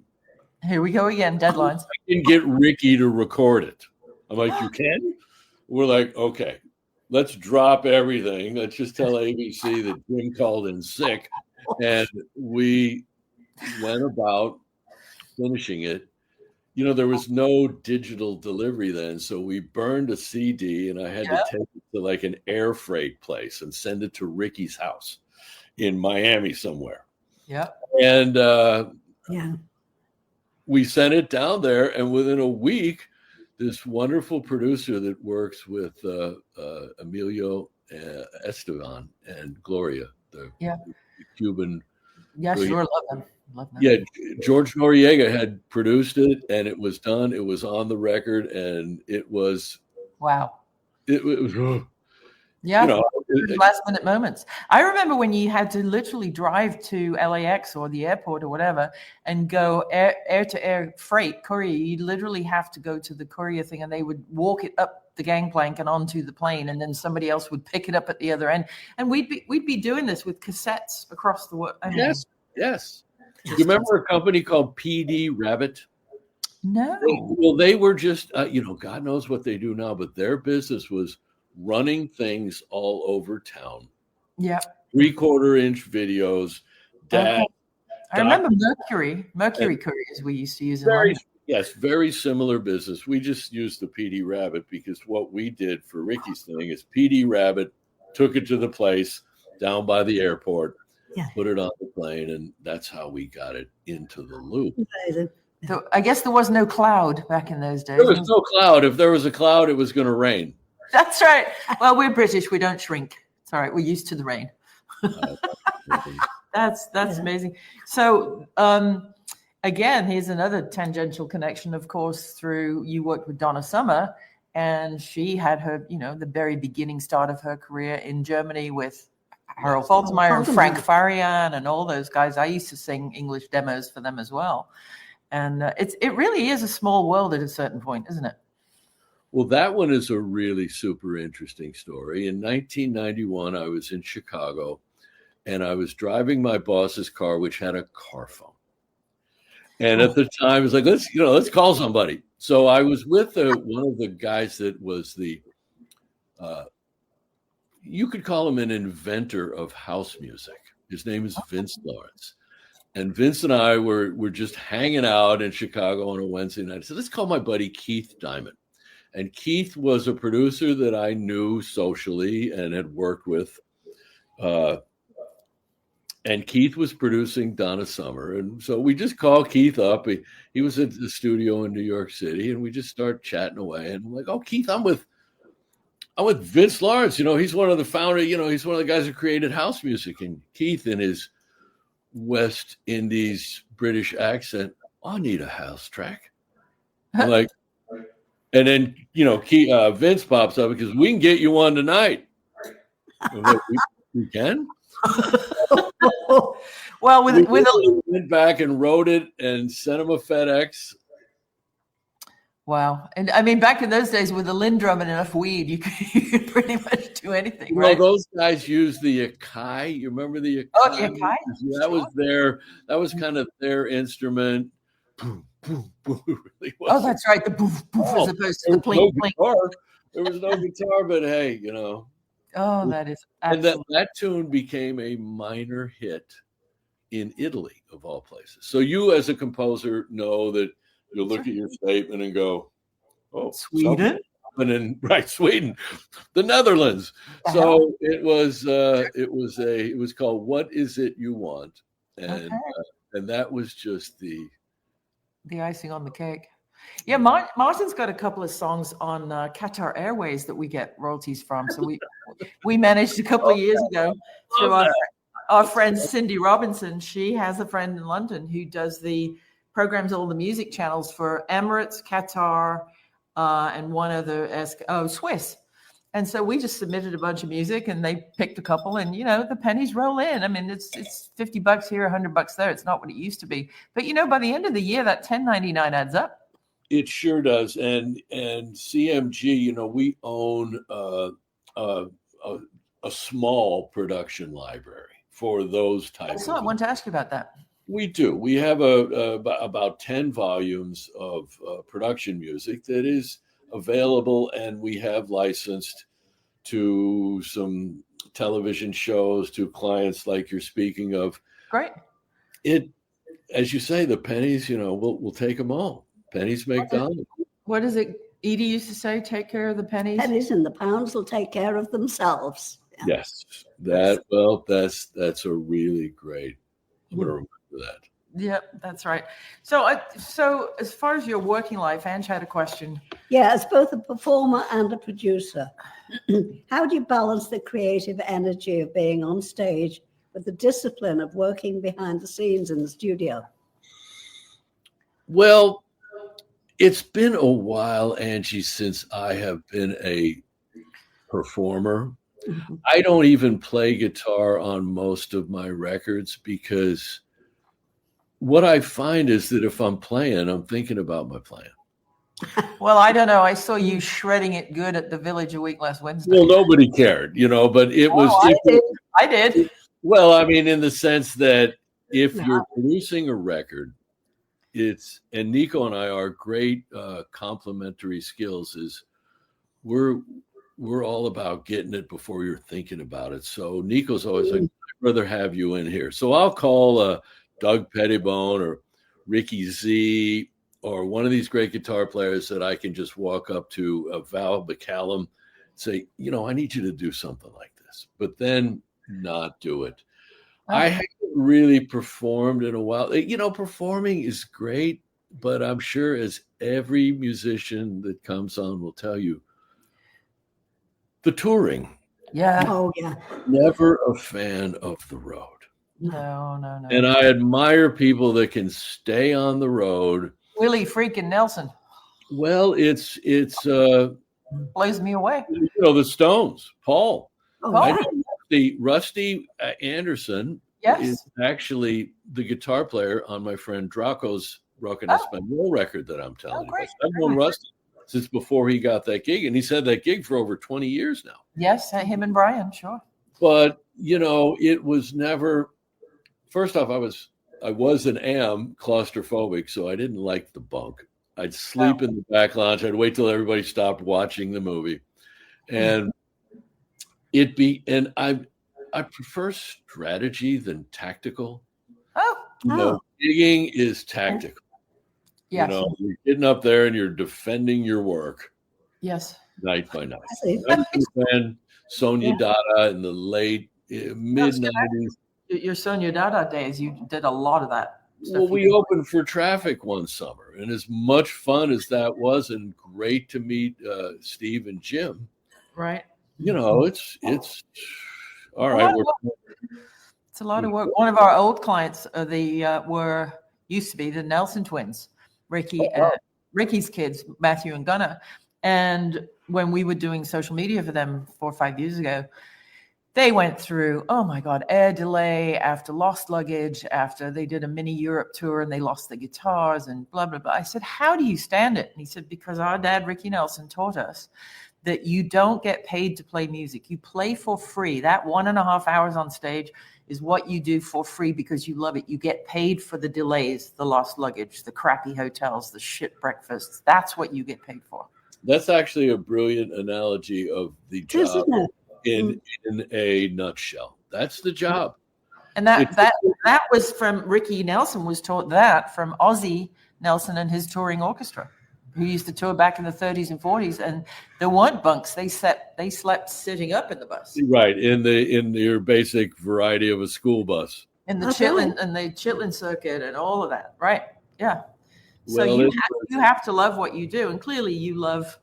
Here we go again, deadlines. I can get Ricky to record it. I'm like, you can? We're like, okay. let's drop everything. Let's just tell ABC that Jim called in sick. And we went about finishing it. There was no digital delivery then. So we burned a CD and I had to take it to like an air freight place and send it to Ricky's house in Miami somewhere. Yeah. And we sent it down there. And within a week, this wonderful producer that works with Emilio Esteban and Gloria, the Cuban. Yeah, sure. Love them. Yeah, George Noriega had produced it, and it was done. It was on the record, and it was wow. It was last minute moments. I remember when you had to literally drive to LAX or the airport or whatever and go air to air freight courier. You'd literally have to go to the courier thing, and they would walk it up the gangplank and onto the plane, and then somebody else would pick it up at the other end. And we'd be doing this with cassettes across the world. Yes. Do you remember a company called PD Rabbit? No. Well, they were just, God knows what they do now, but their business was running things all over town. Yeah. 3/4-inch videos. I remember Mercury couriers we used to use in London. Yes, very similar business. We just used the PD Rabbit because what we did for Ricky's thing is PD Rabbit took it to the place down by the airport. Yeah. Put it on the plane, and that's how we got it into the loop. So I guess there was no cloud back in those days. There was no cloud. If there was a cloud, it was going to rain. That's right. Well, we're British. We don't shrink. It's all right. We're used to the rain. That's amazing. So again, here's another tangential connection, of course, through you worked with Donna Summer, and she had her, the very beginning start of her career in Germany with Harold Faltermeyer and Frank Farian and all those guys. I used to sing English demos for them as well. And it really is a small world at a certain point, isn't it? Well, that one is a really super interesting story. In 1991, I was in Chicago, and I was driving my boss's car, which had a car phone. And at the time, it was like, let's call somebody. So I was with one of the guys that was the you could call him an inventor of house music. His name is Vince Lawrence. And Vince and I were just hanging out in Chicago on a Wednesday night. I said, let's call my buddy Keith Diamond. And Keith was a producer that I knew socially and had worked with. And Keith was producing Donna Summer. And so we just called Keith up. He was at the studio in New York City, and we just start chatting away. And I'm like, oh, Keith, I'm with Vince Lawrence. He's one of the founder, he's one of the guys who created house music. And Keith, in his West Indies British accent, I need a house track. I'm like, and then, Vince pops up because we can get you one tonight. Like, we can? Well, we went back and wrote it and sent him a FedEx. Wow. And I mean, back in those days with a Lindrum and enough weed, you could pretty much do anything, right? Well, those guys used the Akai. You remember the Akai? Oh, the Akai? That was kind of their instrument. Boom, boom, boom. Really was. Oh, that's right. The boof, boof, as opposed to the plink, plink. There was no guitar, but hey, Oh, that is absolutely. And that tune became a minor hit in Italy, of all places. So you, as a composer, know that you'll look at your statement and go, "Oh, Sweden, Sweden, the Netherlands." So it was called "What Is It You Want," and that was just the icing on the cake. Yeah, Martin's got a couple of songs on Qatar Airways that we get royalties from. So we managed a couple of years ago through our friend Cindy Robinson. She has a friend in London who does the programs, all the music channels for Emirates, Qatar, and one other, Swiss. And so we just submitted a bunch of music, and they picked a couple, and the pennies roll in. I mean, it's $50 here, $100 there. It's not what it used to be, but by the end of the year, that $10.99 adds up. It sure does. And CMG, we own a small production library for those types. I wanted to ask you about that. We do. We have about 10 volumes of production music that is available, and we have licensed to some television shows, to clients like you're speaking of. Great. It, as you say, the pennies, we'll take them all. Pennies make dollars. What is it? Edie used to say, take care of the pennies. Pennies and the pounds will take care of themselves. Yeah. Yes. That's a really great, I'm going to remember that. Yep, that's right. So as far as your working life, Ange had a question. Yeah, as both a performer and a producer, how do you balance the creative energy of being on stage with the discipline of working behind the scenes in the studio? Well, it's been a while, Angie, since I have been a performer. Mm-hmm. I don't even play guitar on most of my records because what I find is that if I'm playing, I'm thinking about my playing. Well, I don't know. I saw you shredding it good at the Village a week last Wednesday. Well, nobody cared, but it was. I did. Well, I mean, in the sense that if you're producing a record, and Niko and I, our great complementary skills is we're all about getting it before you're thinking about it. So Niko's always like, I'd rather have you in here. So I'll call Doug Pettibone or Ricky Z or one of these great guitar players that I can just walk up to, Val McCallum, say, I need you to do something like this, but then not do it. Oh. I haven't really performed in a while. Performing is great, but I'm sure as every musician that comes on will tell you, the touring. Yeah. Oh, yeah. Never a fan of the road. No. And I admire people that can stay on the road. Willie freaking Nelson. Well, it's blows me away. The Stones, Paul. Oh, I know Rusty Anderson is actually the guitar player on my friend Draco's Rock and Espanol record that I'm telling you. I've known Rusty since before he got that gig, and he's had that gig for over 20 years now. Yes, him and Brian, sure. But it was never. First off, I was and am claustrophobic, so I didn't like the bunk. I'd sleep in the back lounge. I'd wait till everybody stopped watching the movie, and I prefer strategy than tactical. Digging is tactical. Yes. You're getting up there and you're defending your work. Yes. Night by night. And SONIA DADA in the late mid-90s. Your SONIA DADA days, you did a lot of that. Well, we opened for Traffic one summer, and as much fun as that was, and great to meet Steve and Jim. Right. It's all right. It's a lot of work. One of our old clients used to be the Nelson twins, Ricky's kids, Matthew and Gunnar. And when we were doing social media for them 4 or 5 years ago, they went through, oh my God, air delay after lost luggage, after they did a mini Europe tour and they lost the guitars and blah, blah, blah. I said, how do you stand it? And he said, because our dad, Ricky Nelson, taught us that you don't get paid to play music. You play for free. That 1.5 hours on stage is what you do for free because you love it. You get paid for the delays, the lost luggage, the crappy hotels, the shit breakfasts. That's what you get paid for. That's actually a brilliant analogy of the job in a nutshell. That's the job. And that was from Ricky Nelson, was taught that from Ozzie Nelson and his touring orchestra, who used to tour back in the 30s and 40s, and there weren't bunks. They slept sitting up in the bus. Right, in your basic variety of a school bus. In the Chitlin circuit and all of that, right? Yeah. So you have to love what you do, and clearly you love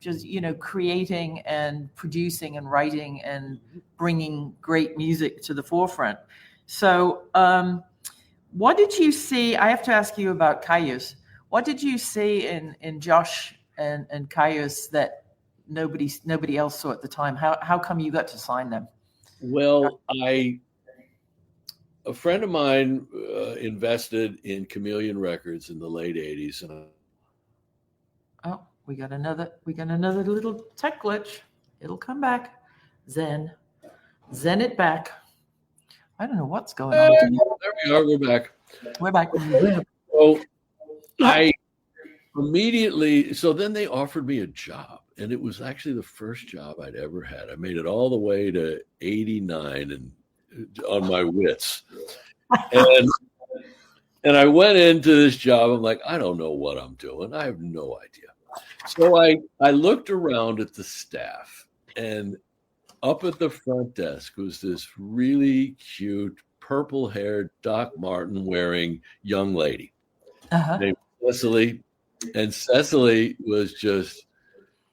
just creating and producing and writing and bringing great music to the forefront. So, what did you see? I have to ask you about KYUSS. What did you see in Josh and KYUSS that nobody else saw at the time? How come you got to sign them? Well, a friend of mine invested in Chameleon Records in the late 80s, and we got another little tech glitch. It'll come back. Zen it back. I don't know what's going on. There we are. We're back. We're back. So I immediately, so then they offered me a job and it was actually the first job I'd ever had. I made it all the way to 89 and on my wits. And I went into this job. I'm like, I don't know what I'm doing. I have no idea. So I looked around at the staff, and up at the front desk was this really cute purple-haired Doc Martin wearing young lady named Cecily. And Cecily was just,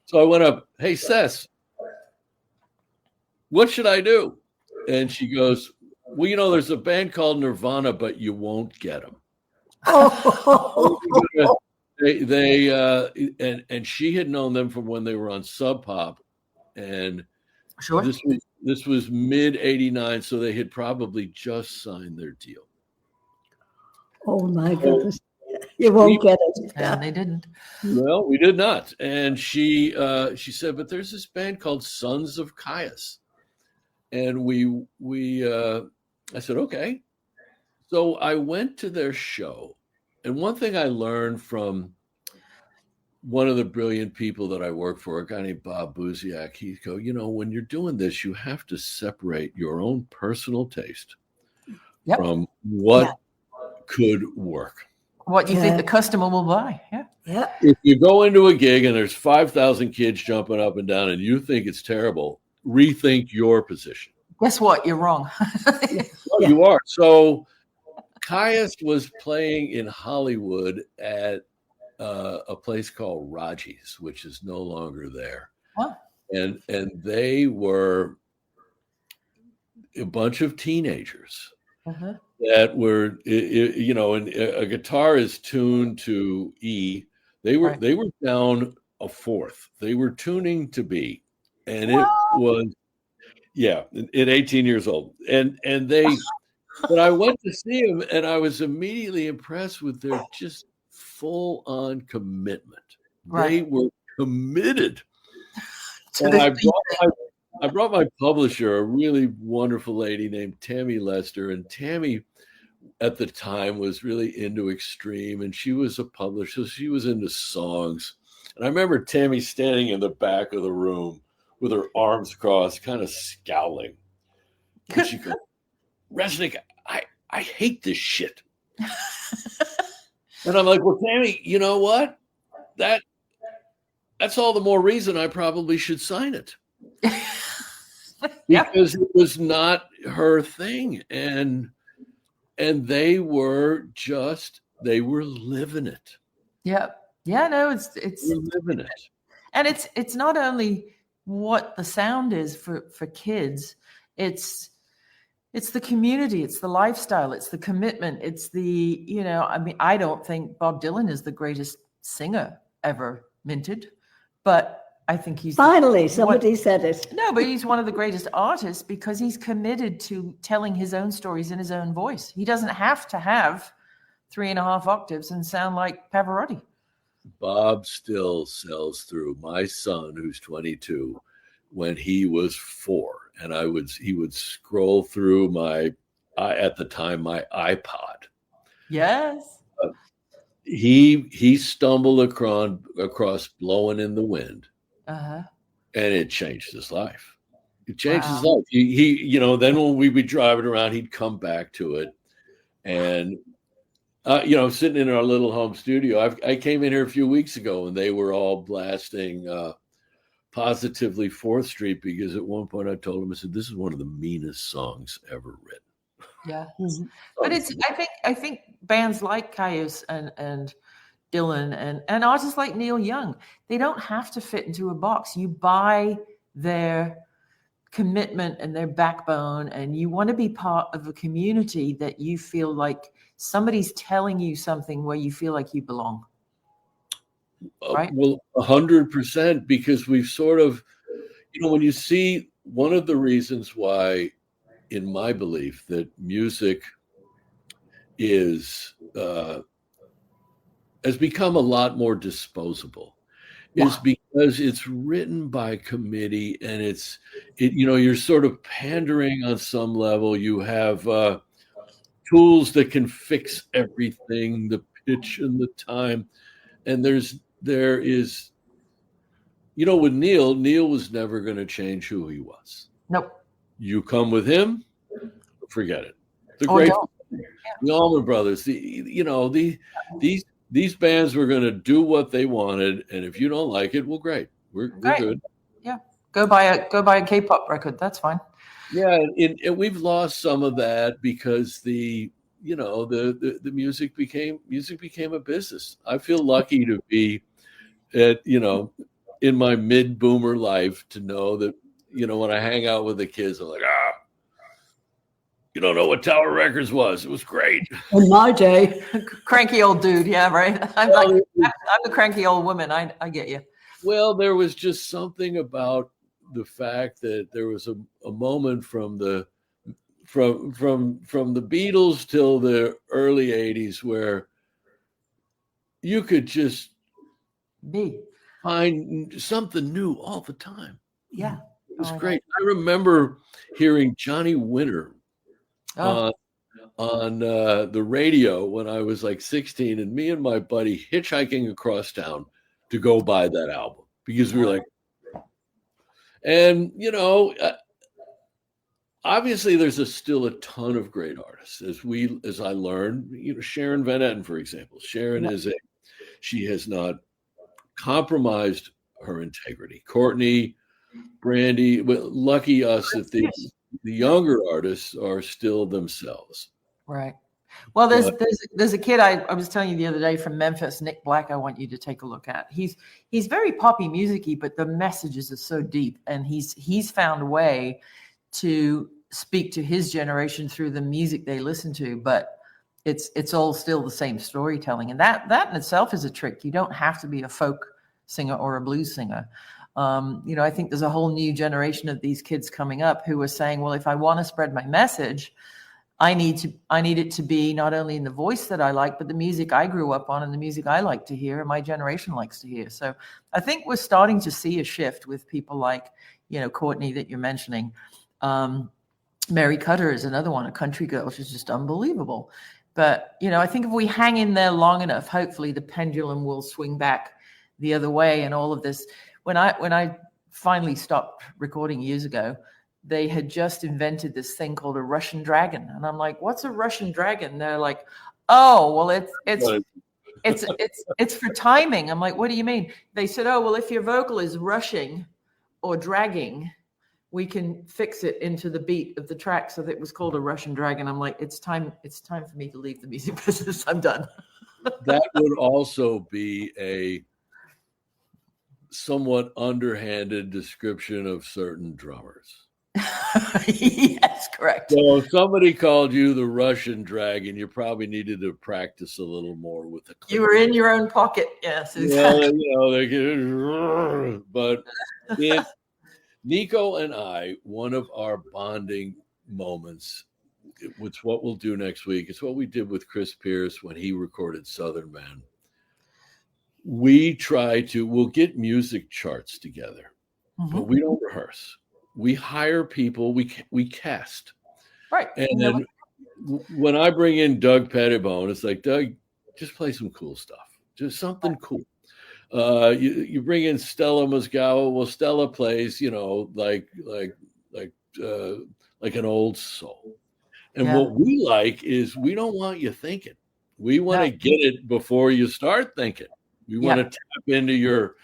so I went up, hey, Cess, what should I do? And she goes, well, you know, there's a band called Nirvana, but you won't get them. And she had known them from when they were on Sub Pop, and sure, this was mid '89, so they had probably just signed their deal. Oh my goodness! You won't get it. And they didn't. Well, we did not. And she said, but there's this band called Sons of KYUSS, and I said, okay. So I went to their show, and one thing I learned from one of the brilliant people that I work for, a guy named Bob Buziak, he'd go, you know, when you're doing this, you have to separate your own personal taste from what could work. What you think the customer will buy. Yeah. If you go into a gig and there's 5,000 kids jumping up and down and you think it's terrible, rethink your position. Guess what? You're wrong. Well, you are. So KYUSS was playing in Hollywood at a place called Raji's, which is no longer there. Huh? And they were a bunch of teenagers that were, you know, and a guitar is tuned to E. They were down a fourth. They were tuning to B, and it was at 18 years old. And they, but I went to see them, and I was immediately impressed with their just full-on commitment. They were committed. And I brought my publisher, a really wonderful lady named Tammy Lester, and Tammy at the time was really into extreme, and she was a publisher. She was into songs. And I remember Tammy standing in the back of the room with her arms crossed, kind of scowling. And she goes, Resnik, I hate this shit. And I'm like, well, Tammy, you know what? That's all the more reason I probably should sign it. Because it was not her thing. And they were living it. Yeah. Yeah, no, it's living it. And it's not only what the sound is for kids, it's the community, it's the lifestyle, it's the commitment, it's the, you know, I mean, I don't think Bob Dylan is the greatest singer ever minted, but I think he's finally somebody said it. No, but he's one of the greatest artists because he's committed to telling his own stories in his own voice. He doesn't have to have 3.5 octaves and sound like Pavarotti. Bob still sells through. My son, who's 22, when he was 4, and he would scroll through at the time my iPod. Yes. He stumbled across Blowing in the Wind. And it changed his life. It changed his life. He, you know, then when we'd be driving around, he'd come back to it. And, you know, sitting in our little home studio, I came in here a few weeks ago and they were all blasting Positively 4th Street because at one point I told him, I said, this is one of the meanest songs ever written. Yeah. But I think bands like KYUSS and Dylan and artists like Neil Young, they don't have to fit into a box. You buy their commitment and their backbone, and you want to be part of a community that you feel like somebody's telling you something where you feel like you belong. Right? Well, 100%, because we've sort of, you know, when you see one of the reasons why, in my belief, that music has become a lot more disposable is because it's written by committee, and you know, you're sort of pandering on some level. You have tools that can fix everything, the pitch and the time, and there is You know, with Neil was never going to change who he was. Nope. You come with him, forget it. The Or great, don't. the Allman Brothers. These bands were going to do what they wanted, and if you don't like it, well, great. We're good. Yeah, go buy a K-pop record. That's fine. Yeah, and we've lost some of that because the music became a business. I feel lucky to be in my mid-boomer life to know that, when I hang out with the kids, I'm like, you don't know what Tower Records was. It was great. In my day. Cranky old dude. Yeah, right. I'm a cranky old woman. I get you. Well, there was just something about the fact that there was a moment from the Beatles till the early 80s where you could just find something new all the time. Yeah. It was great. I remember hearing Johnny Winter on the radio when I was like 16, and me and my buddy hitchhiking across town to go buy that album because we were like, and obviously there's still a ton of great artists as I learned, Sharon Van Etten, for example. Sharon she has not compromised her integrity. Courtney, Brandy, lucky us that the younger artists are still themselves. Right. Well, there's a kid I was telling you the other day from Memphis, Nick Black. I want you to take a look at. He's very poppy music-y, but the messages are so deep, and he's found a way to speak to his generation through the music they listen to. But it's all still the same storytelling, and that in itself is a trick. You don't have to be a folk singer or a blues singer. I think there's a whole new generation of these kids coming up who are saying, well, if I want to spread my message, I need it to be not only in the voice that I like, but the music I grew up on and the music I like to hear and my generation likes to hear. So I think we're starting to see a shift with people like, Courtney that you're mentioning. Mary Cutter is another one, a country girl. She's just unbelievable. But, I think if we hang in there long enough, hopefully the pendulum will swing back the other way. And all of this, when I finally stopped recording years ago, they had just invented this thing called a Russian dragon. And I'm like, what's a Russian dragon? They're like, oh, well, it's for timing. I'm like, what do you mean? They said, oh, well, if your vocal is rushing or dragging, we can fix it into the beat of the track. So that it was called a Russian dragon. I'm like, it's time for me to leave the music business. I'm done. That would also be a somewhat underhanded description of certain drummers. Yes, correct. So if somebody called you the Russian dragon, you probably needed to practice a little more with the clip. You were in your own pocket. Yes, exactly. But Niko and I, one of our bonding moments, it's what we'll do next week. It's what we did with Chris Pierce when he recorded Southern Man. We'll get music charts together, but we don't rehearse. We hire people, we cast. Right. And then when I bring in Doug Pettibone, it's like, Doug, just play some cool stuff. Just something cool. You bring in Stella Mosgawa. Well, Stella plays, like an old soul. And what we like is we don't want you thinking. We want to get it before you start thinking. We want to tap into your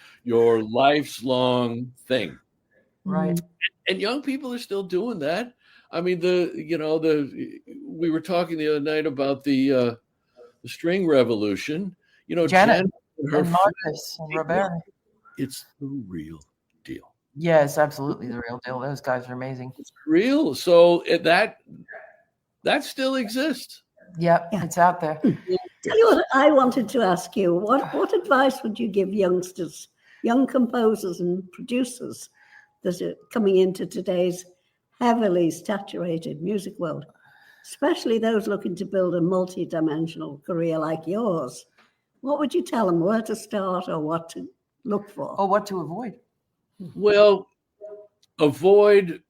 life's long thing. Right. And young people are still doing that. I mean, we were talking the other night about the string revolution. Janet and Marcus and Roberta. It's the real deal. Yeah, it's absolutely the real deal. Those guys are amazing. It's real. So that still exists. Yep, it's out there. Tell you what, I wanted to ask you, what advice would you give youngsters, young composers and producers that are coming into today's heavily saturated music world, especially those looking to build a multi-dimensional career like yours? What would you tell them, where to start or what to look for? Or what to avoid? Well, avoid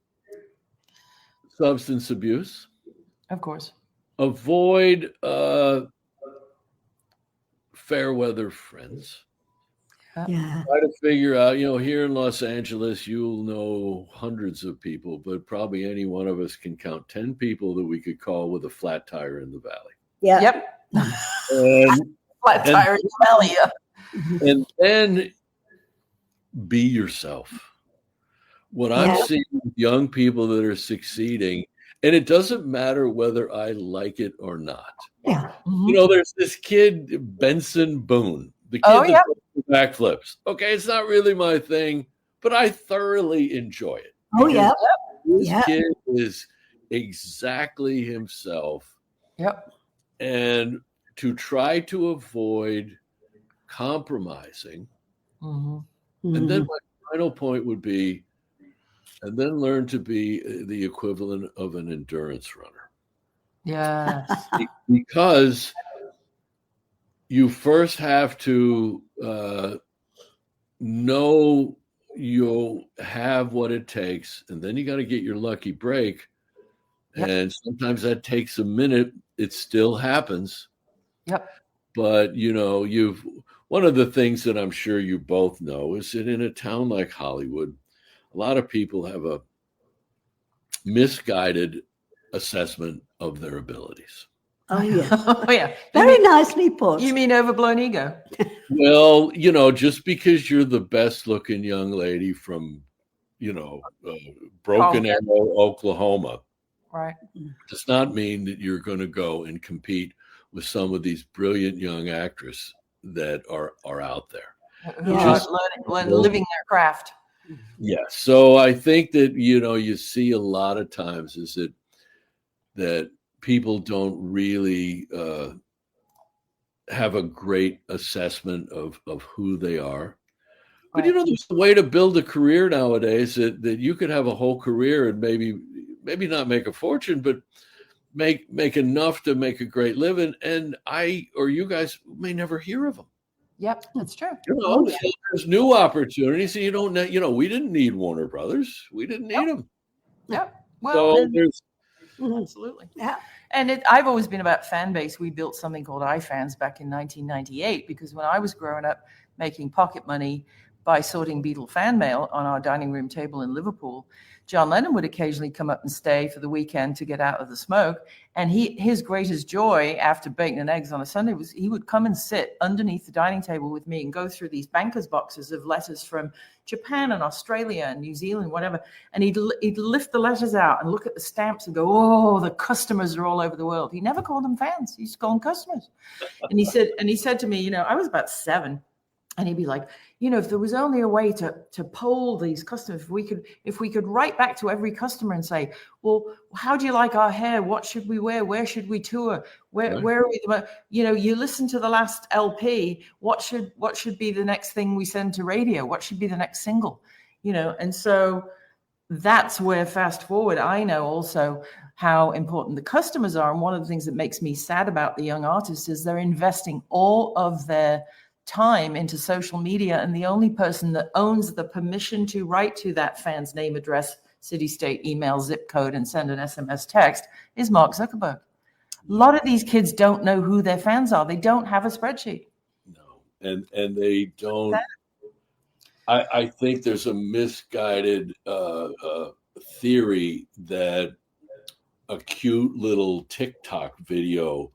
substance abuse. Of course. Avoid fair weather friends. Yeah. Try to figure out, here in Los Angeles, you'll know hundreds of people, but probably any one of us can count 10 people that we could call with a flat tire in the valley. Yeah. Yep. And, Flat tire in the valley. Yeah. and then be yourself. What I'm seeing with young people that are succeeding, and it doesn't matter whether I like it or not. Yeah. There's this kid, Benson Boone, the kid that does backflips. Okay, it's not really my thing, but I thoroughly enjoy it. Oh, yeah. This kid is exactly himself. Yep. And to try to avoid compromising. And then my final point would be, and then learn to be the equivalent of an endurance runner. Yes. Because you first have to know you'll have what it takes, and then you got to get your lucky break. Yep. And sometimes that takes a minute. It still happens. Yep. But, one of the things that I'm sure you both know is that in a town like Hollywood, a lot of people have a misguided assessment of their abilities. Oh, yeah. Oh, yeah. Very nicely put. You mean overblown ego? Well, just because you're the best looking young lady from, Broken Arrow, Oklahoma, right, does not mean that you're going to go and compete with some of these brilliant young actresses that are out there. Who are living their craft. Yeah. So I think that, you see a lot of times is that people don't really have a great assessment of who they are. But, there's a way to build a career nowadays that you could have a whole career and maybe not make a fortune, but make enough to make a great living. And you guys may never hear of them. Yep, that's true. There's new opportunities. And you don't know, we didn't need Warner Brothers. We didn't need them. Yep. Well, so there's absolutely. Yeah. And I've always been about fan base. We built something called iFans back in 1998 because when I was growing up making pocket money by sorting Beatle fan mail on our dining room table in Liverpool, John Lennon would occasionally come up and stay for the weekend to get out of the smoke. And his greatest joy after bacon and eggs on a Sunday was he would come and sit underneath the dining table with me and go through these banker's boxes of letters from Japan and Australia and New Zealand, whatever. And he'd lift the letters out and look at the stamps and go, oh, the customers are all over the world. He never called them fans. He used to call them customers. And he said to me, I was about 7. And he'd be like, if there was only a way to poll these customers, if we could write back to every customer and say, well, how do you like our hair? What should we wear? Where should we tour? Where are we? You listen to the last LP. What should be the next thing we send to radio? What should be the next single? And so that's where fast forward. I know also how important the customers are. And one of the things that makes me sad about the young artists is they're investing all of their time into social media, and the only person that owns the permission to write to that fan's name, address, city, state, email, zip code, and send an SMS text is Mark Zuckerberg. A lot of these kids don't know who their fans are. They don't have a spreadsheet. No, and they don't. I think there's a misguided theory that a cute little TikTok video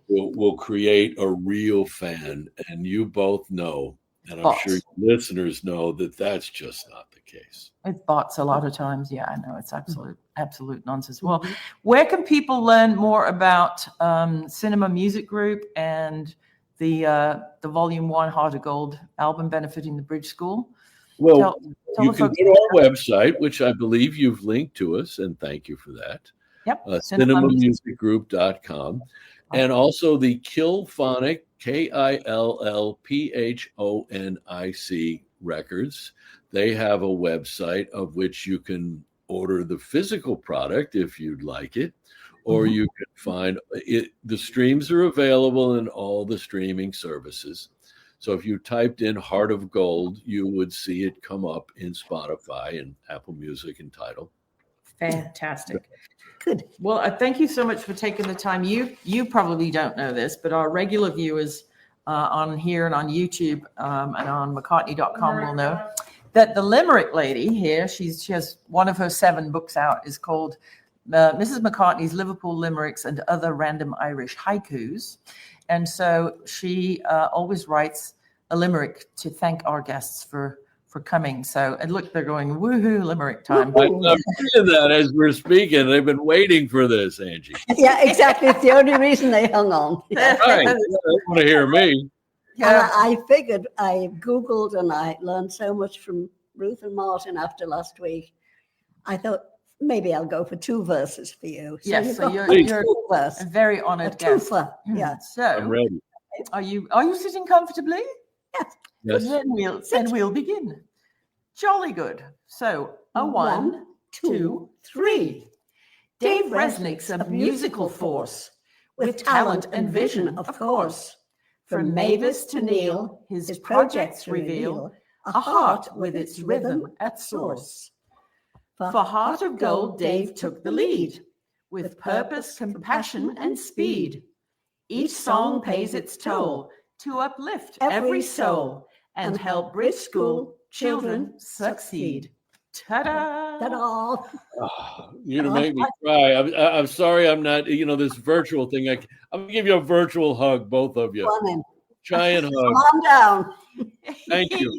will create a real fan, and you both know, and I'm sure listeners know that that's just not the case. It's bots a lot of times. Yeah, I know it's absolute nonsense. Well, where can people learn more about Cinema Music Group and the Volume 1 Heart of Gold album benefiting the Bridge School? Well, you can go to our website, which I believe you've linked to us, and thank you for that. Yep. cinemamusicgroup.com. And also the Killphonic, Killphonic records. They have a website of which you can order the physical product if you'd like it, or you can find it. The streams are available in all the streaming services. So if you typed in Heart of Gold, you would see it come up in Spotify and Apple Music and Tidal. Fantastic. Good. Well, thank you so much for taking the time. You probably don't know this, but our regular viewers on here and on YouTube and on McCartney.com will know that the Limerick lady here, she has one of her 7 books out is called Mrs. McCartney's Liverpool Limericks and Other Random Irish Haikus. And so she always writes a limerick to thank our guests for coming. So, and look, they're going, woohoo, limerick time. I'm seeing that as we're speaking. They've been waiting for this, Angie. Yeah, exactly. It's the only reason they hung on. Yeah. Right. They want to hear me. Yeah. I figured, I Googled and I learned so much from Ruth and Martin after last week. I thought, maybe I'll go for 2 verses for you. So yes, so you're a very honored guest. Yeah. So I'm ready. Are you sitting comfortably? Yes. Then we'll begin. Jolly good. So 1, 2, 3. Dave Resnik's a musical force with talent and vision, of course. From Mavis to Neil, his projects reveal a heart with its rhythm at source. For Heart of Gold, Dave took the lead with purpose, compassion, and speed. Each song pays its toll to uplift every soul and help bridge school children succeed. Ta-da! Ta-da! Oh, you're going to make me cry. I'm sorry I'm not, this virtual thing. I'm going to give you a virtual hug, both of you. Giant hug. Calm down. Thank you.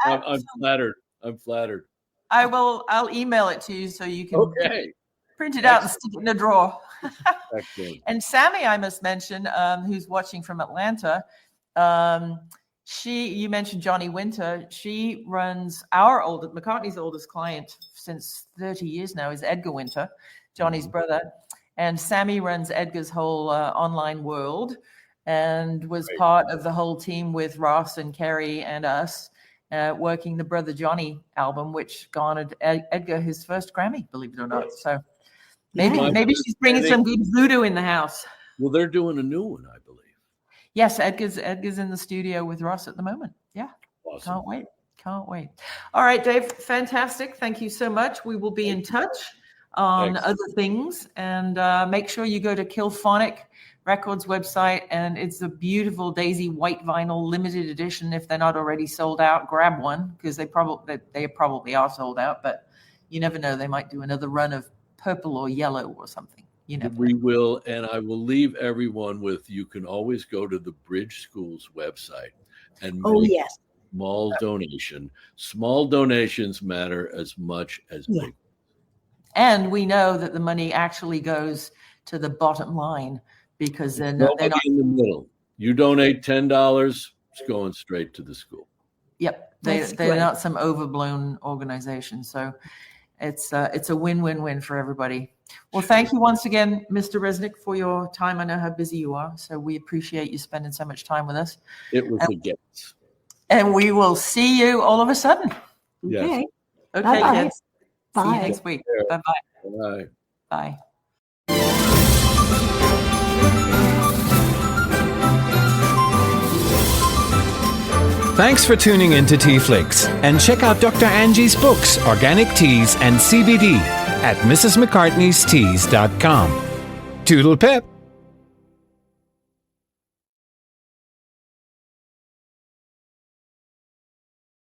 I'm flattered. I'm flattered. I'll email it to you so you can print it out and stick it in a drawer. And Sammy, I must mention, who's watching from Atlanta, you mentioned Johnny Winter. She runs McCartney's oldest client since 30 years now is Edgar Winter, Johnny's brother. And Sammy runs Edgar's whole online world and was part of the whole team with Ross and Kerry and us working the Brother Johnny album, which garnered Edgar his first Grammy, believe it or not. So maybe she's bringing some good voodoo in the house. Well, they're doing a new one, I believe. Yes, Edgar's in the studio with Ross at the moment. Yeah. Awesome. Can't wait. All right, Dave, fantastic. Thank you so much. We will be in touch on other things, and make sure you go to Killphonic Records website, and it's a beautiful Daisy white vinyl limited edition. If they're not already sold out, grab one, because they probably are sold out, but you never know. They might do another run of purple or yellow or something. We will, and I will leave everyone with, you can always go to the Bridge School's website and make a small donation. Small donations matter as much as big. And we know that the money actually goes to the bottom line, because they're not in the middle. You donate $10, it's going straight to the school. Yep. They're not some overblown organization. So it's a win-win-win for everybody. Well, thank you once again, Mr. Resnik, for your time. I know how busy you are, so we appreciate you spending so much time with us. It was a gift. And we will see you all of a sudden. Yes. Okay, kids. Bye. See you next week. Bye-bye. Bye. Bye. Thanks for tuning in to TeaFlix, and check out Dr. Angie's books, Organic Teas and CBD, at mrsmccartneysteas.com. Toodle pip!